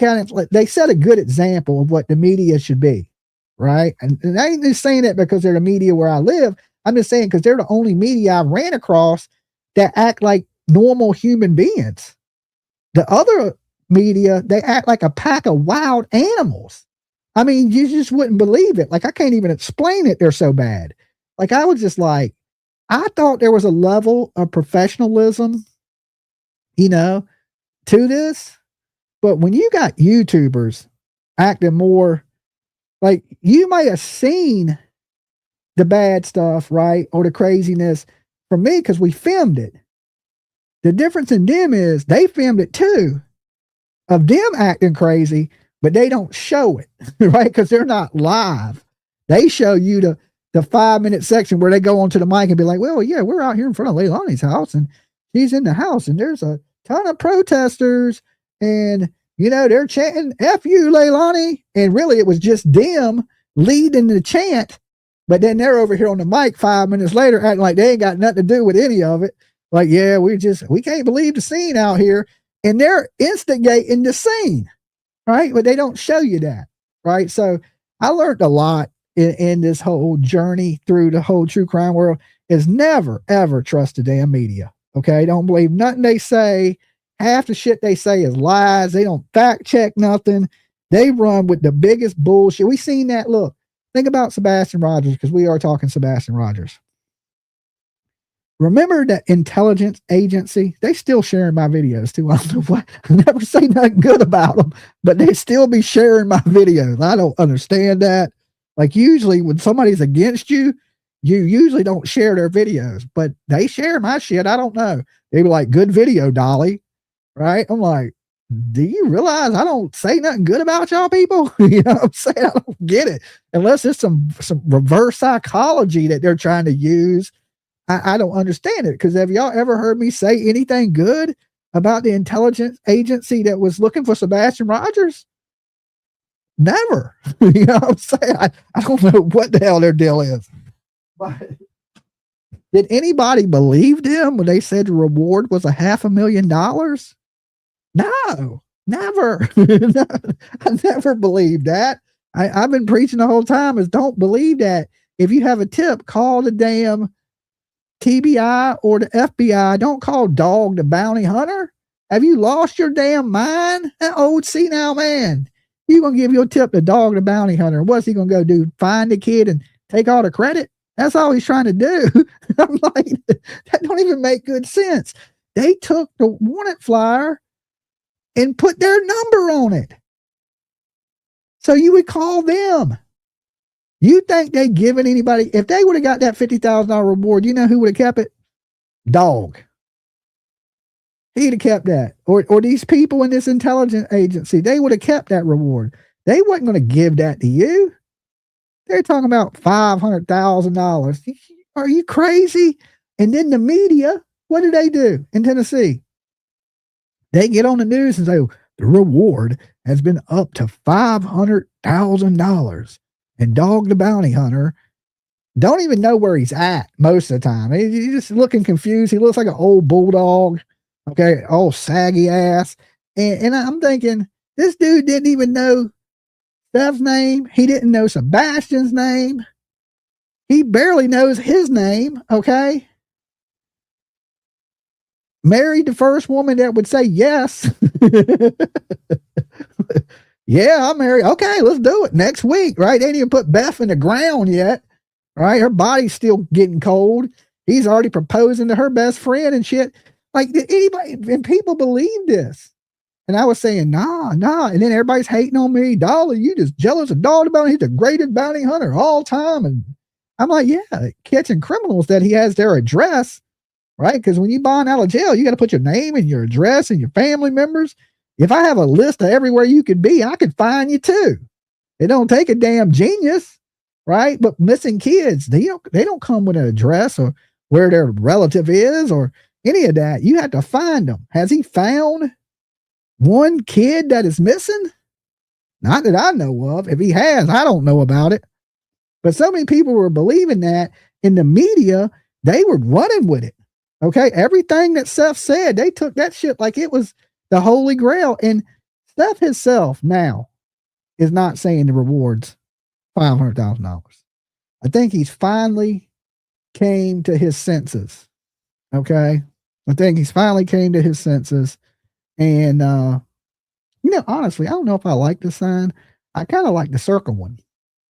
set a good example of what the media should be, right? And I ain't just saying that because they're the media where I live. I'm just saying because they're the only media I ran across that act like normal human beings. The other media, they act like a pack of wild animals. I mean, you just wouldn't believe it. Like, I can't even explain it. They're so bad. Like, I was just like, I thought there was a level of professionalism, to this. But when you got YouTubers acting more like, you might have seen the bad stuff, right? Or the craziness from me, because we filmed it. The difference in them is they filmed it too, of them acting crazy, but they don't show it, right? Because they're not live. They show you the 5-minute section where they go onto the mic and be like, well, yeah, we're out here in front of Leilani's house and she's in the house and there's a ton of protesters and, they're chanting, F you, Leilani. And really it was just them leading the chant. But then they're over here on the mic 5 minutes later acting like they ain't got nothing to do with any of it. Like, yeah, we can't believe the scene out here. And they're instigating the scene, right? But they don't show you that, right? So I learned a lot in this whole journey through the whole true crime world, is never, ever trust the damn media. Okay. Don't believe nothing they say. Half the shit they say is lies. They don't fact check nothing. They run with the biggest bullshit. We seen that. Look, think about Sebastian Rogers, because we are talking Sebastian Rogers. Remember that intelligence agency? They still sharing my videos too. I don't know why. I never say nothing good about them, but they still be sharing my videos. I don't understand that. Like, usually when somebody's against you, you usually don't share their videos, but they share my shit. I don't know. They be like, good video, Dolly. Right? I'm like, do you realize I don't say nothing good about y'all people? You know what I'm saying? I don't get it. Unless it's some reverse psychology that they're trying to use. I don't understand it. Because have y'all ever heard me say anything good about the intelligence agency that was looking for Sebastian Rogers? Never. You know what I'm saying? I don't know what the hell their deal is. But did anybody believe them when they said the reward was $500,000? No, never. I never believed that. I've been preaching the whole time is don't believe that. If you have a tip, call the damn TBI or the FBI don't call Dog the bounty hunter. Have you lost your damn mind? That old senile man. You gonna give your tip to Dog the bounty hunter? What's he gonna go do? Find the kid and take all the credit? That's all he's trying to do. I'm like, that don't even make good sense. They took the wanted flyer and put their number on it. So you would call them. You think they given anybody, if they would have got that $50,000 reward, you know who would have kept it? Dog. He'd have kept that. Or these people in this intelligence agency, they would have kept that reward. They wasn't going to give that to you. They're talking about $500,000. Are you crazy? And then the media, what do they do in Tennessee? They get on the news and say, the reward has been up to $500,000. And Dog the bounty hunter don't even know where he's at most of the time. He's just looking confused. He looks like an old bulldog. Okay, old saggy ass. And I'm thinking, this dude didn't even know Steph's name. He didn't know Sebastian's name. He barely knows his name, okay? Married the first woman that would say yes. Yeah, I'm married. Okay, let's do it next week, right? They didn't even put Beth in the ground yet, right? Her body's still getting cold. He's already proposing to her best friend and shit. Like, did anybody, and people believe this? And I was saying, nah. And then everybody's hating on me. Dolly, you just jealous of Dolly Bounty. He's the greatest bounty hunter all time. And I'm like, yeah, catching criminals that he has their address, right? Because when you bond out of jail, you got to put your name and your address and your family members. If I have a list of everywhere you could be, I could find you too. It don't take a damn genius, right? But missing kids, they don't come with an address or where their relative is or any of that. You have to find them. Has he found one kid that is missing? Not that I know of. If he has, I don't know about it. But so many people were believing that in the media, they were running with it. Okay. Everything that Seth said, they took that shit like it was the Holy Grail. And Seth himself now is not saying the reward's $500,000. I think he's finally came to his senses. Okay. I think he's finally came to his senses. And, honestly, I don't know if I like the sign. I kind of like the circle one.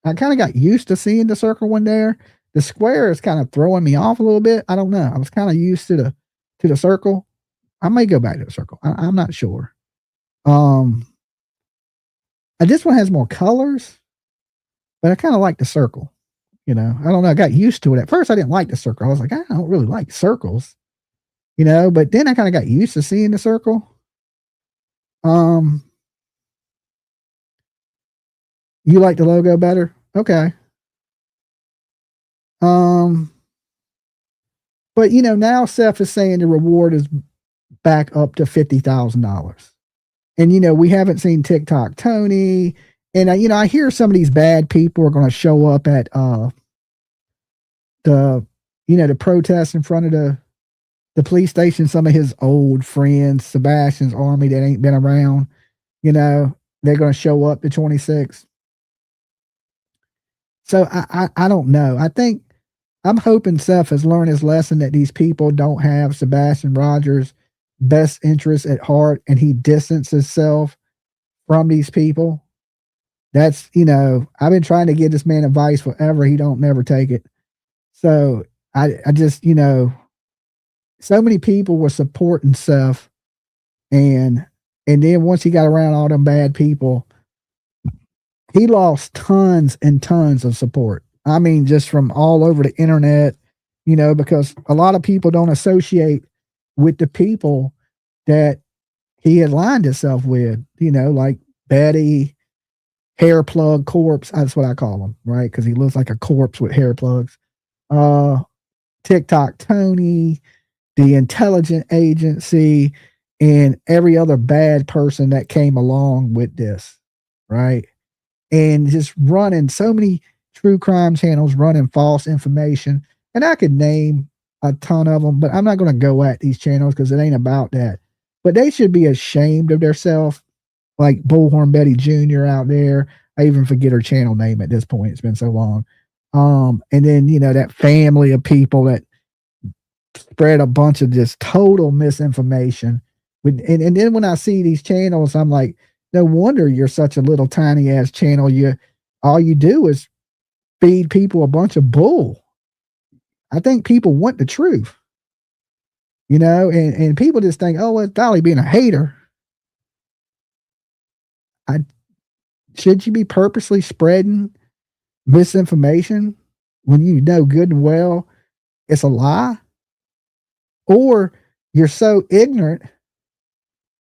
I kind of got used to seeing the circle one there. The square is kind of throwing me off a little bit. I don't know. I was kind of used to the circle. I may go back to the circle. I'm not sure. This one has more colors, but I kind of like the circle. I don't know. I got used to it. At first, I didn't like the circle. I was like, I don't really like circles, but then I kind of got used to seeing the circle. You like the logo better? Okay. But now Seth is saying the reward is back up to $50,000. And we haven't seen TikTok Tony. And I hear some of these bad people are going to show up at the protest in front of the police station. Some of his old friends, Sebastian's army that ain't been around, they're going to show up the 26th. So I don't know. I'm hoping Seth has learned his lesson that these people don't have Sebastian Rogers' best interests at heart, and he distances himself from these people. That's, I've been trying to give this man advice forever. He don't never take it. So I just, so many people were supporting Seth, and then once he got around all them bad people, he lost tons and tons of support. I mean, just from all over the internet, because a lot of people don't associate with the people that he had aligned himself with, like Betty, hair plug corpse. That's what I call him, right? Because he looks like a corpse with hair plugs. TikTok Tony, the intelligence agency, and every other bad person that came along with this, right? And just running so many true crime channels, running false information. And I could name a ton of them, but I'm not going to go at these channels because it ain't about that. But they should be ashamed of themselves, like Bullhorn Betty Jr. out there. I even forget her channel name at this point. It's been so long. And then, that family of people that spread a bunch of just total misinformation. And then when I see these channels, I'm like, no wonder you're such a little tiny ass channel. All you do is feed people a bunch of bull. I think people want the truth, and people just think, oh, well, it's Dolly being a hater. Should you be purposely spreading misinformation when you know good and well it's a lie? Or you're so ignorant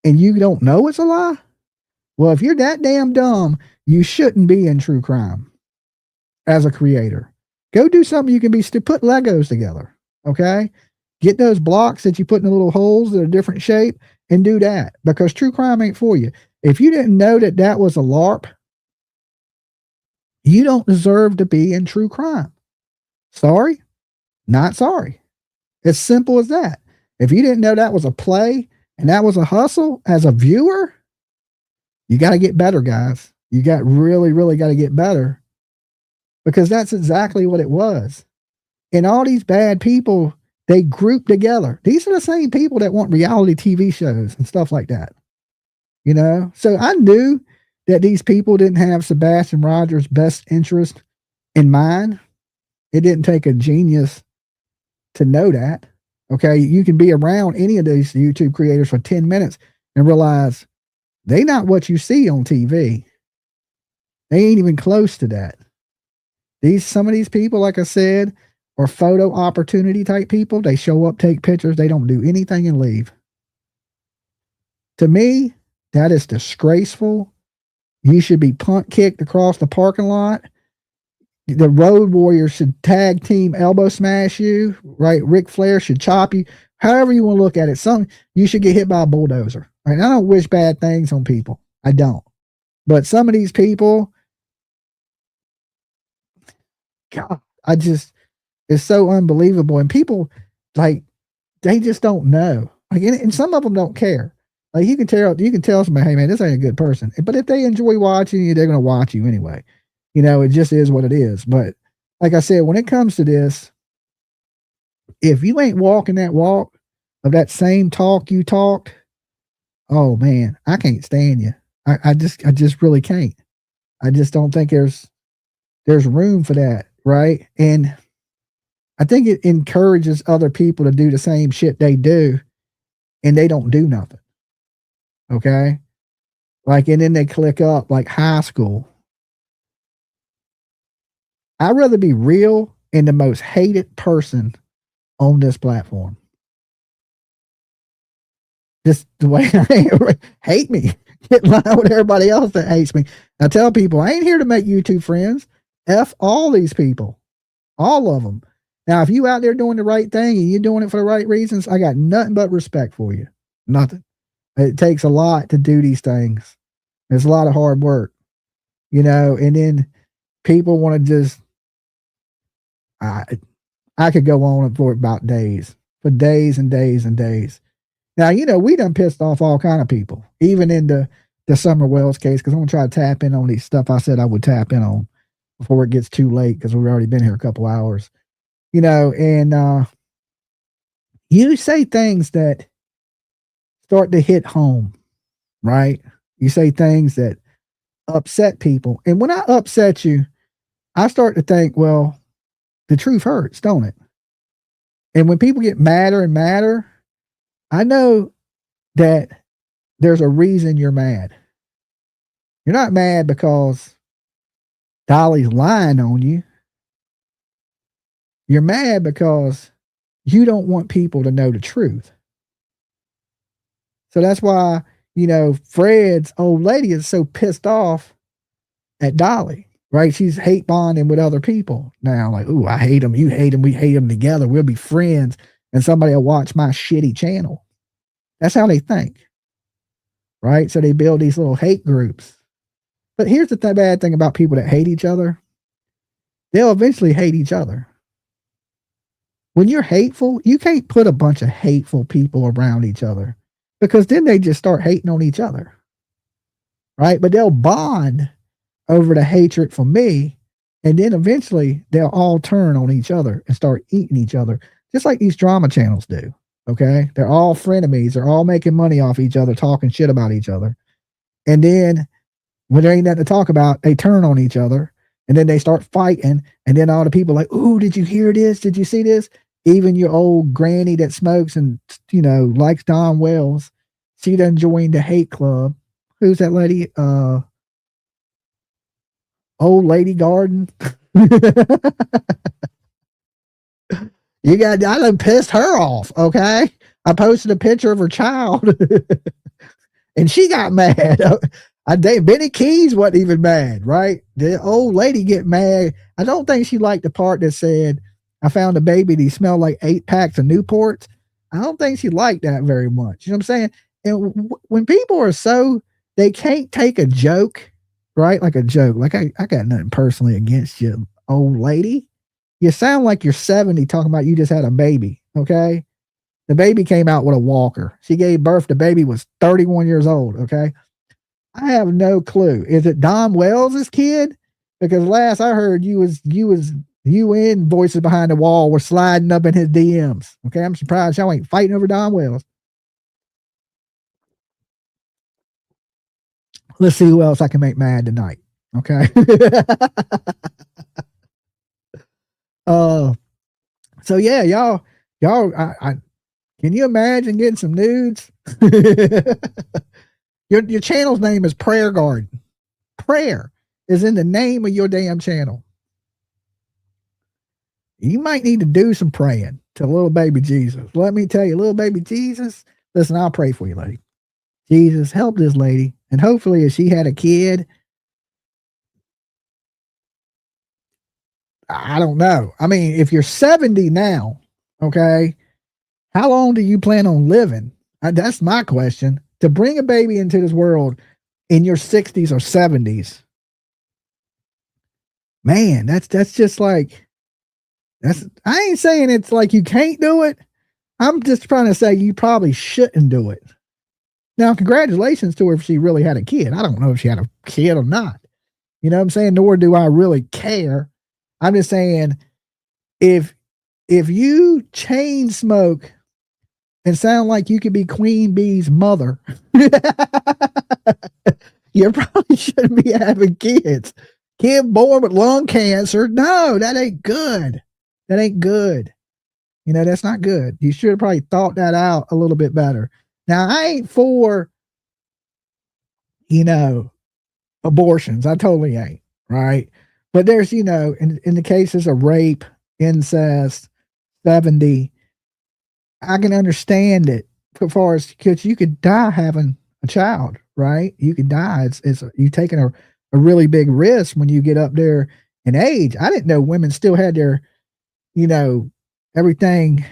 and you don't know it's a lie? Well, if you're that damn dumb, you shouldn't be in true crime as a creator. Go do something you can be put Legos together, okay? Get those blocks that you put in the little holes that are different shape and do that, because true crime ain't for you. If you didn't know that was a LARP, you don't deserve to be in true crime. Sorry, not sorry. It's simple as that. If you didn't know that was a play and that was a hustle as a viewer, you got to get better, guys. You got really got to get better, because that's exactly what it was. And all these bad people, they group together. These are the same people that want reality TV shows and stuff like that. So I knew that these people didn't have Sebastian Rogers' best interest in mind. It didn't take a genius to know that. Okay, you can be around any of these YouTube creators for 10 minutes and realize they not what you see on TV. They ain't even close to that. Some of these people, like I said, are photo opportunity type people. They show up, take pictures, they don't do anything and leave. To me, that is disgraceful. You should be punt kicked across the parking lot. The Road Warriors should tag team elbow smash you, right? Ric Flair should chop you. However you want to look at it, you should get hit by a bulldozer. Right? I don't wish bad things on people. I don't. But some of these people, God, it's so unbelievable. And people, like, they just don't know. Like, and some of them don't care. Like, you can tell somebody, hey man, this ain't a good person. But if they enjoy watching you, they're going to watch you anyway. It just is what it is. But like I said, when it comes to this, if you ain't walking that walk of that same talk you talked, oh man, I can't stand you. I just really can't. I just don't think there's room for that, right? And I think it encourages other people to do the same shit they do, and they don't do nothing. Okay? Like, and then they click up like high school. I'd rather be real and the most hated person on this platform. Just the way I am. Hate me. Get in line with everybody else that hates me. I tell people, I ain't here to make YouTube friends. F all these people. All of them. Now, if you out there doing the right thing and you're doing it for the right reasons, I got nothing but respect for you. Nothing. It takes a lot to do these things. It's a lot of hard work. And then people want to just, I could go on for about days, for days and days and days. Now, we done pissed off all kind of people, even in the Summer Wells case, because I'm going to try to tap in on these stuff I said I would tap in on before it gets too late, because we've already been here a couple hours, and you say things that start to hit home, right? You say things that upset people. And when I upset you, I start to think, well, the truth hurts, don't it? And when people get madder and madder, I know that there's a reason you're mad. You're not mad because Dolly's lying on you. You're mad because you don't want people to know the truth. So that's why, Fred's old lady is so pissed off at Dolly, right? She's hate bonding with other people now. Like, ooh, I hate him. You hate him. We hate him together. We'll be friends. And somebody will watch my shitty channel. That's how they think, right? So they build these little hate groups. But here's the bad thing about people that hate each other. They'll eventually hate each other. When you're hateful, you can't put a bunch of hateful people around each other, because then they just start hating on each other, right? But they'll bond over the hatred for me, and then eventually they'll all turn on each other and start eating each other. just like these drama channels do. Okay. They're all frenemies. They're all making money off each other, talking shit about each other. And then when there ain't nothing to talk about, they turn on each other and then they start fighting. And then all the people like, ooh, did you hear this? Did you see this? Even your old granny that smokes and, you know, likes Don Wells, she done joined the hate club. Who's that lady? Old Lady Garden. I done pissed her off. Okay. I posted a picture of her child and she got mad. Benny Keys wasn't even mad, right? The old lady get mad. I don't think she liked the part that said, I found a baby that smelled like 8 packs of Newports. I don't think she liked that very much. You know what I'm saying? And when people are so, they can't take a joke, right? Like a joke. Like I got nothing personally against you, old lady. You sound like you're 70 talking about you just had a baby, okay? The baby came out with a walker. She gave birth. The baby was 31 years old, okay? I have no clue. Is it Don Wells' kid? Because last I heard you and voices behind the wall were sliding up in his DMs. Okay, I'm surprised y'all ain't fighting over Don Wells. Let's see who else I can make mad tonight. Okay. So yeah, y'all, can you imagine getting some nudes? Your channel's name is Prayer Garden. Prayer is in the name of your damn channel. You might need to do some praying to little baby Jesus. Let me tell you, little baby Jesus, listen, I'll pray for you, lady. Jesus, help this lady. And hopefully if she had a kid, I don't know. I mean, if you're 70 now, okay, how long do you plan on living? That's my question. To bring a baby into this world in your 60s or 70s, man, that's just like, I ain't saying it's like you can't do it. I'm just trying to say you probably shouldn't do it. Now, congratulations to her if she really had a kid. I don't know if she had a kid or not. You know what I'm saying? Nor do I really care. I'm just saying, if you chain smoke and sound like you could be Queen Bee's mother, you probably shouldn't be having kids. Kid born with lung cancer. No, that ain't good. That ain't good. You know, that's not good. You should have probably thought that out a little bit better. Now, I ain't for, you know, abortions. I totally ain't, right? But there's, you know, in the cases of rape, incest, 70, I can understand it as far as, because you could die having a child, right? You could die. It's you taking a really big risk when you get up there in age. I didn't know women still had their, you know, everything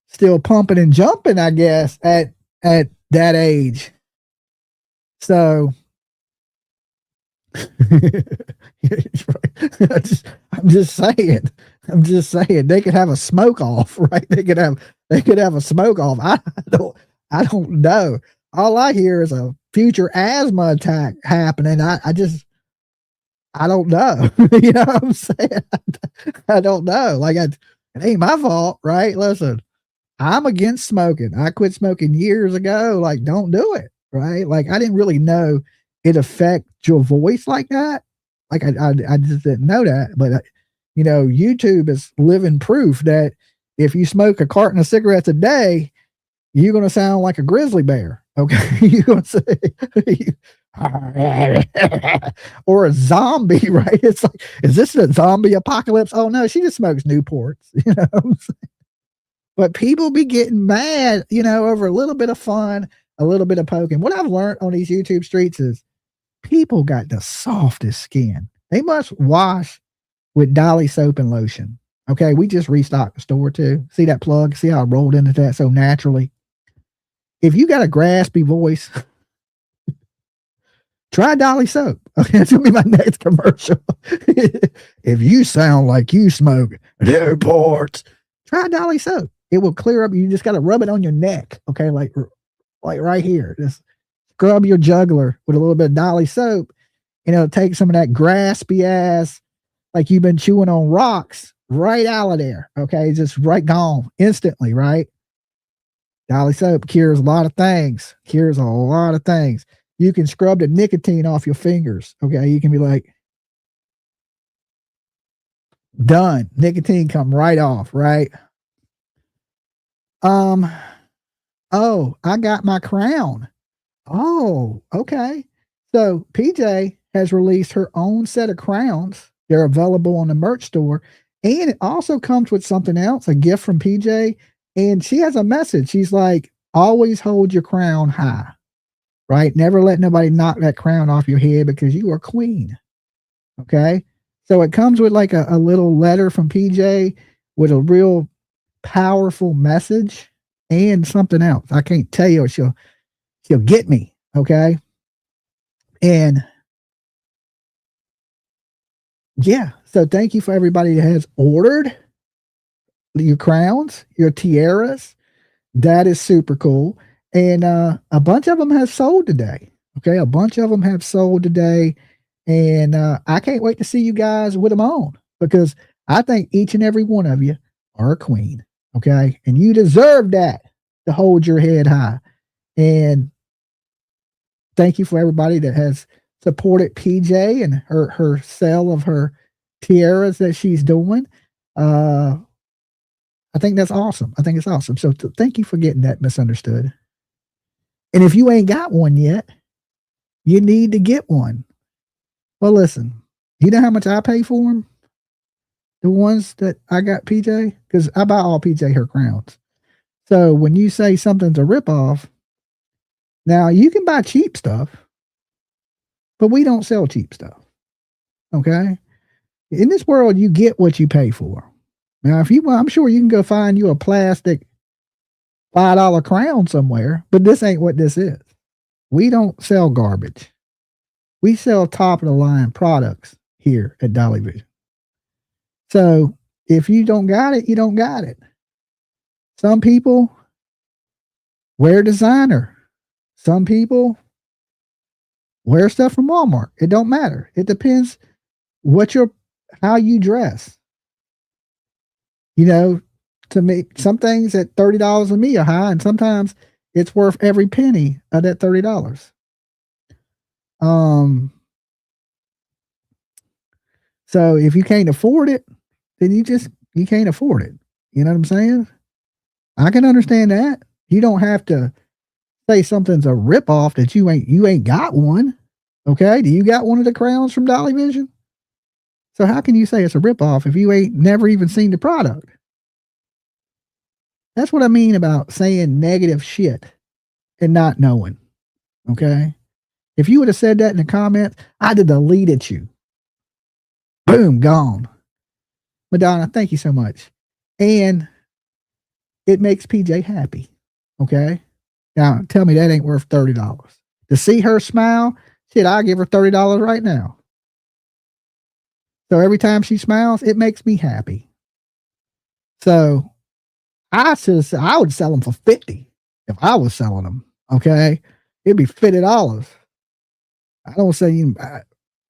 still pumping and jumping, I guess, at that age. So I'm just saying they could have a smoke off, right? They could have a smoke off. I don't know. All I hear is a future asthma attack happening. I don't know. You know what I'm saying? I don't know. Like, it ain't my fault, right? Listen, I'm against smoking. I quit smoking years ago. Like, don't do it, right? Like, I didn't really know it affect your voice like that. Like, I just didn't know that. But, you know, YouTube is living proof that if you smoke a carton of cigarettes a day, you're going to sound like a grizzly bear. Okay. You're going to say, or a zombie, right? It's like, is this a zombie apocalypse? Oh no, she just smokes Newports, you know what I'm saying? But people be getting mad, you know, over a little bit of fun, a little bit of poking. What I've learned on these YouTube streets is people got the softest skin. They must wash with Dolly soap and lotion. Okay, we just restocked the store too. See that plug? See how I rolled into that so naturally? If you got a graspy voice, try Dolly soap. Okay, that's gonna be my next commercial. If you sound like you smoke Newports, try Dolly soap. It will clear up. You just got to rub it on your neck. Okay, like right here. Just scrub your jugular with a little bit of Dolly soap, and it'll take some of that graspy ass, like you've been chewing on rocks, right out of there. Okay, just right gone instantly, right? Dolly soap cures a lot of things. Cures a lot of things. You can scrub the nicotine off your fingers. Okay, you can be like, done. Nicotine come right off, right? Oh, I got my crown. Oh, okay. So PJ has released her own set of crowns. They're available on the merch store. And it also comes with something else, a gift from PJ. And she has a message. She's like, always hold your crown high, right? Never let nobody knock that crown off your head because you are queen. Okay. So it comes with like a little letter from PJ with a real powerful message and something else. I can't tell you, she'll get me. Okay. And yeah, so thank you for everybody that has ordered your crowns, your tiaras. That is super cool. And a bunch of them have sold today. Okay. A bunch of them have sold today. And I can't wait to see you guys with them on, because I think each and every one of you are a queen. Okay. And you deserve that, to hold your head high. And thank you for everybody that has supported PJ and her sale of her tiaras that she's doing. I think that's awesome. I think it's awesome. So thank you for getting that misunderstood. And if you ain't got one yet, you need to get one. Well, listen, you know how much I pay for them? The ones that I got PJ? Because I buy all PJ her crowns. So when you say something's a ripoff, now you can buy cheap stuff, but we don't sell cheap stuff. Okay? In this world, you get what you pay for. Now, if you want, I'm sure you can go find you a plastic $5 crown somewhere, but this ain't what this is. We don't sell garbage. We sell top of the line products here at Dolly Vision. So if you don't got it, you don't got it. Some people wear designer. Some people wear stuff from Walmart. It don't matter. It depends how you dress. You know, to me, some things at $30 to me are high, and sometimes it's worth every penny of that $30. So if you can't afford it, then you can't afford it. You know what I'm saying? I can understand that. You don't have to say something's a ripoff that you ain't got one. Okay? Do you got one of the crowns from Dolly Vision? So how can you say it's a ripoff if you ain't never even seen the product? That's what I mean about saying negative shit and not knowing. Okay? If you would have said that in the comments, I'd have deleted you. Boom, gone. Madonna, thank you so much. And it makes PJ happy. Okay? Now, tell me that ain't worth $30. To see her smile, shit, I'll give her $30 right now. So every time she smiles, it makes me happy. So I would sell them for $50 if I was selling them. Okay? It'd be $50. I don't say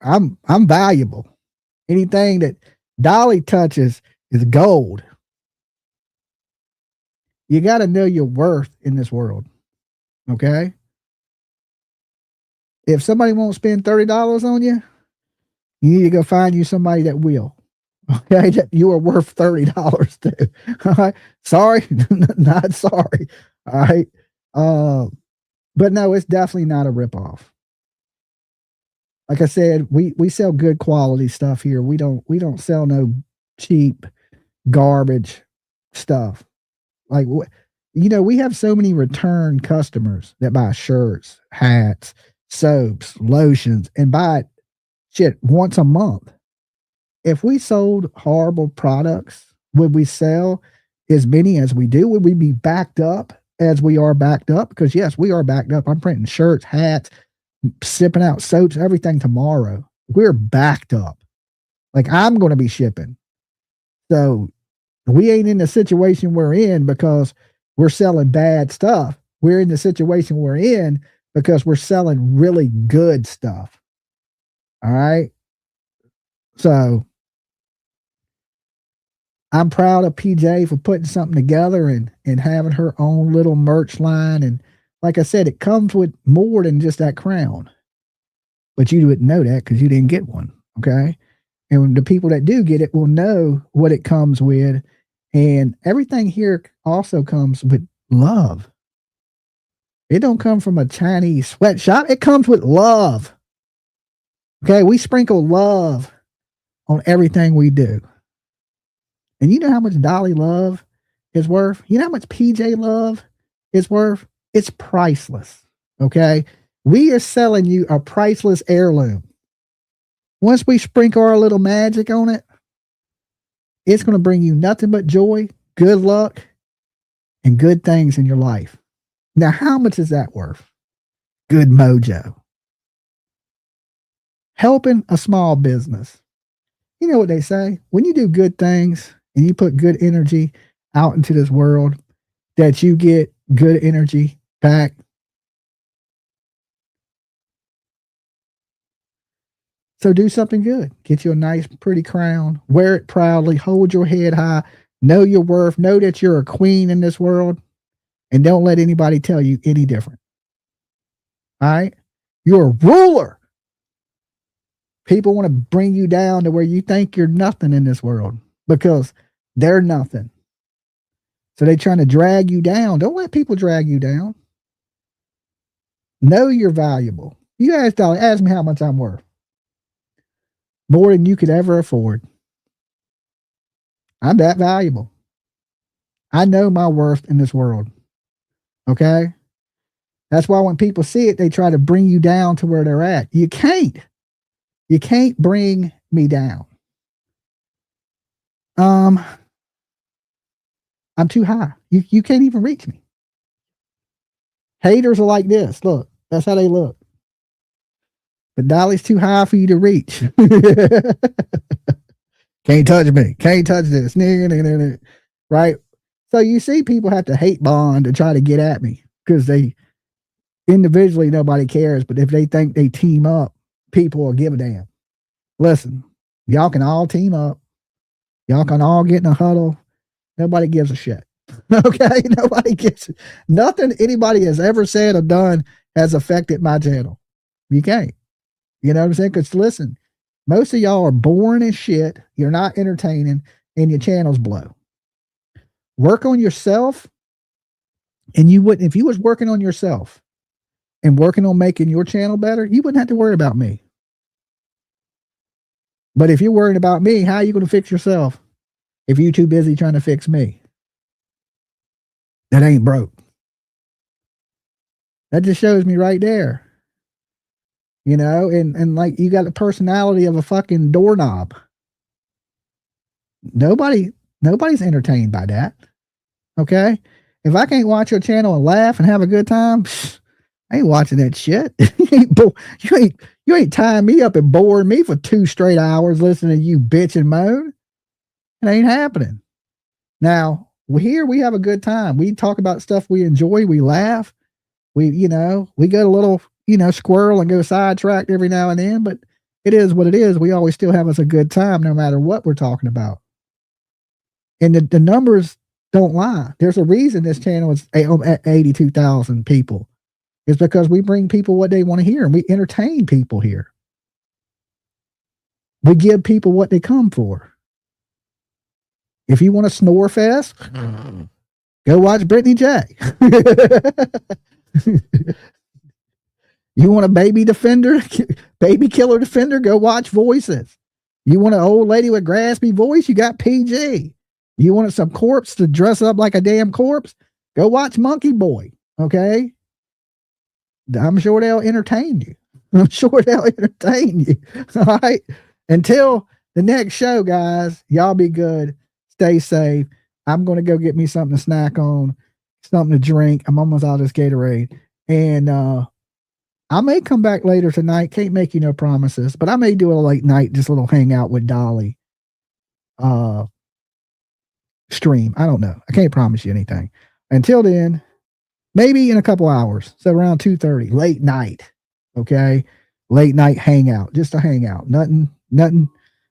I'm valuable. Anything that Dolly touches is gold. You got to know your worth in this world. Okay? If somebody won't spend $30 on you, you need to go find you somebody that will. Okay? That you are worth $30 to. All right? Sorry? Not sorry. All right? But no, it's definitely not a ripoff. Like I said, we sell good quality stuff here. We don't sell no cheap garbage stuff. Like, we have so many return customers that buy shirts, hats, soaps, lotions, and buy shit once a month. If we sold horrible products, would we sell as many as we do? Would we be backed up as we are backed up? Because yes, we are backed up. I'm printing shirts, hats, sipping out soaps, everything tomorrow. We're backed up. Like, I'm going to be shipping. So we ain't in the situation we're in because we're selling bad stuff. We're in the situation we're in because we're selling really good stuff. All right. So I'm proud of PJ for putting something together and having her own little merch line. And like I said, it comes with more than just that crown. But you wouldn't know that because you didn't get one. Okay. And the people that do get it will know what it comes with. And everything here also comes with love. It don't come from a Chinese sweatshop. It comes with love. Okay. We sprinkle love on everything we do. And you know how much Dolly love is worth? You know how much PJ love is worth? It's priceless. Okay. We are selling you a priceless heirloom. Once we sprinkle our little magic on it, it's going to bring you nothing but joy, good luck, and good things in your life. Now, how much is that worth? Good mojo. Helping a small business. You know what they say? When you do good things and you put good energy out into this world, that you get good energy back. So do something good. Get you a nice, pretty crown. Wear it proudly. Hold your head high. Know your worth. Know that you're a queen in this world. And don't let anybody tell you any different. All right? You're a ruler. People want to bring you down to where you think you're nothing in this world because they're nothing. So they're trying to drag you down. Don't let people drag you down. Know you're valuable. You ask Dolly, ask me how much I'm worth. More than you could ever afford. I'm that valuable. I know my worth in this world. Okay? That's why when people see it, they try to bring you down to where they're at. You can't. You can't bring me down. I'm too high. You can't even reach me. Haters are like this. Look, that's how they look. But Dolly's too high for you to reach. Can't touch me. Can't touch this. Right? So you see people have to hate bond to try to get at me because they individually, nobody cares. But if they think they team up, people will give a damn. Listen, y'all can all team up. Y'all can all get in a huddle. Nobody gives a shit. Okay? Nobody gives it. Nothing anybody has ever said or done has affected my channel. You can't. You know what I'm saying? Because listen, most of y'all are boring as shit. You're not entertaining and your channels blow. Work on yourself. And you wouldn't, if you was working on yourself and working on making your channel better, you wouldn't have to worry about me. But if you're worrying about me, how are you going to fix yourself if you're too busy trying to fix me? That ain't broke. That just shows me right there. You know, and like you got the personality of a fucking doorknob. Nobody's entertained by that. Okay? If I can't watch your channel and laugh and have a good time, I ain't watching that shit. You ain't tying me up and boring me for 2 straight hours listening to you bitch and moan. It ain't happening. Now, here we have a good time. We talk about stuff we enjoy. We laugh. We go a little, squirrel and go sidetracked every now and then, but it is what it is. We always still have us a good time no matter what we're talking about. And the numbers don't lie. There's a reason this channel is at 82,000 people. It's because we bring people what they want to hear and we entertain people here. We give people what they come for. If you want a snore fest, go watch Brittany J. You want a baby killer defender, go watch Voices. You want an old lady with graspy voice, you got PG. You want some corpse to dress up like a damn corpse, go watch Monkey Boy. Okay? I'm sure they'll entertain you. All right? Until the next show, guys, y'all be good. Stay safe. I'm going to go get me something to snack on, something to drink. I'm almost out of this Gatorade. And I may come back later tonight. Can't make you no promises, but I may do a late night, just a little hangout with Dolly stream. I don't know. I can't promise you anything. Until then, maybe in a couple hours. So around 2:30, late night. Okay. Late night hangout, just a hangout. Nothing,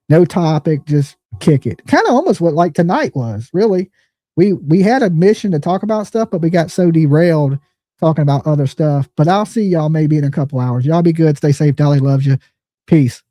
no topic, just kick it. Kind of almost what like tonight was, really. We had a mission to talk about stuff, but we got so derailed talking about other stuff. But I'll see y'all maybe in a couple hours. Y'all be good. Stay safe. Dolly loves you. Peace.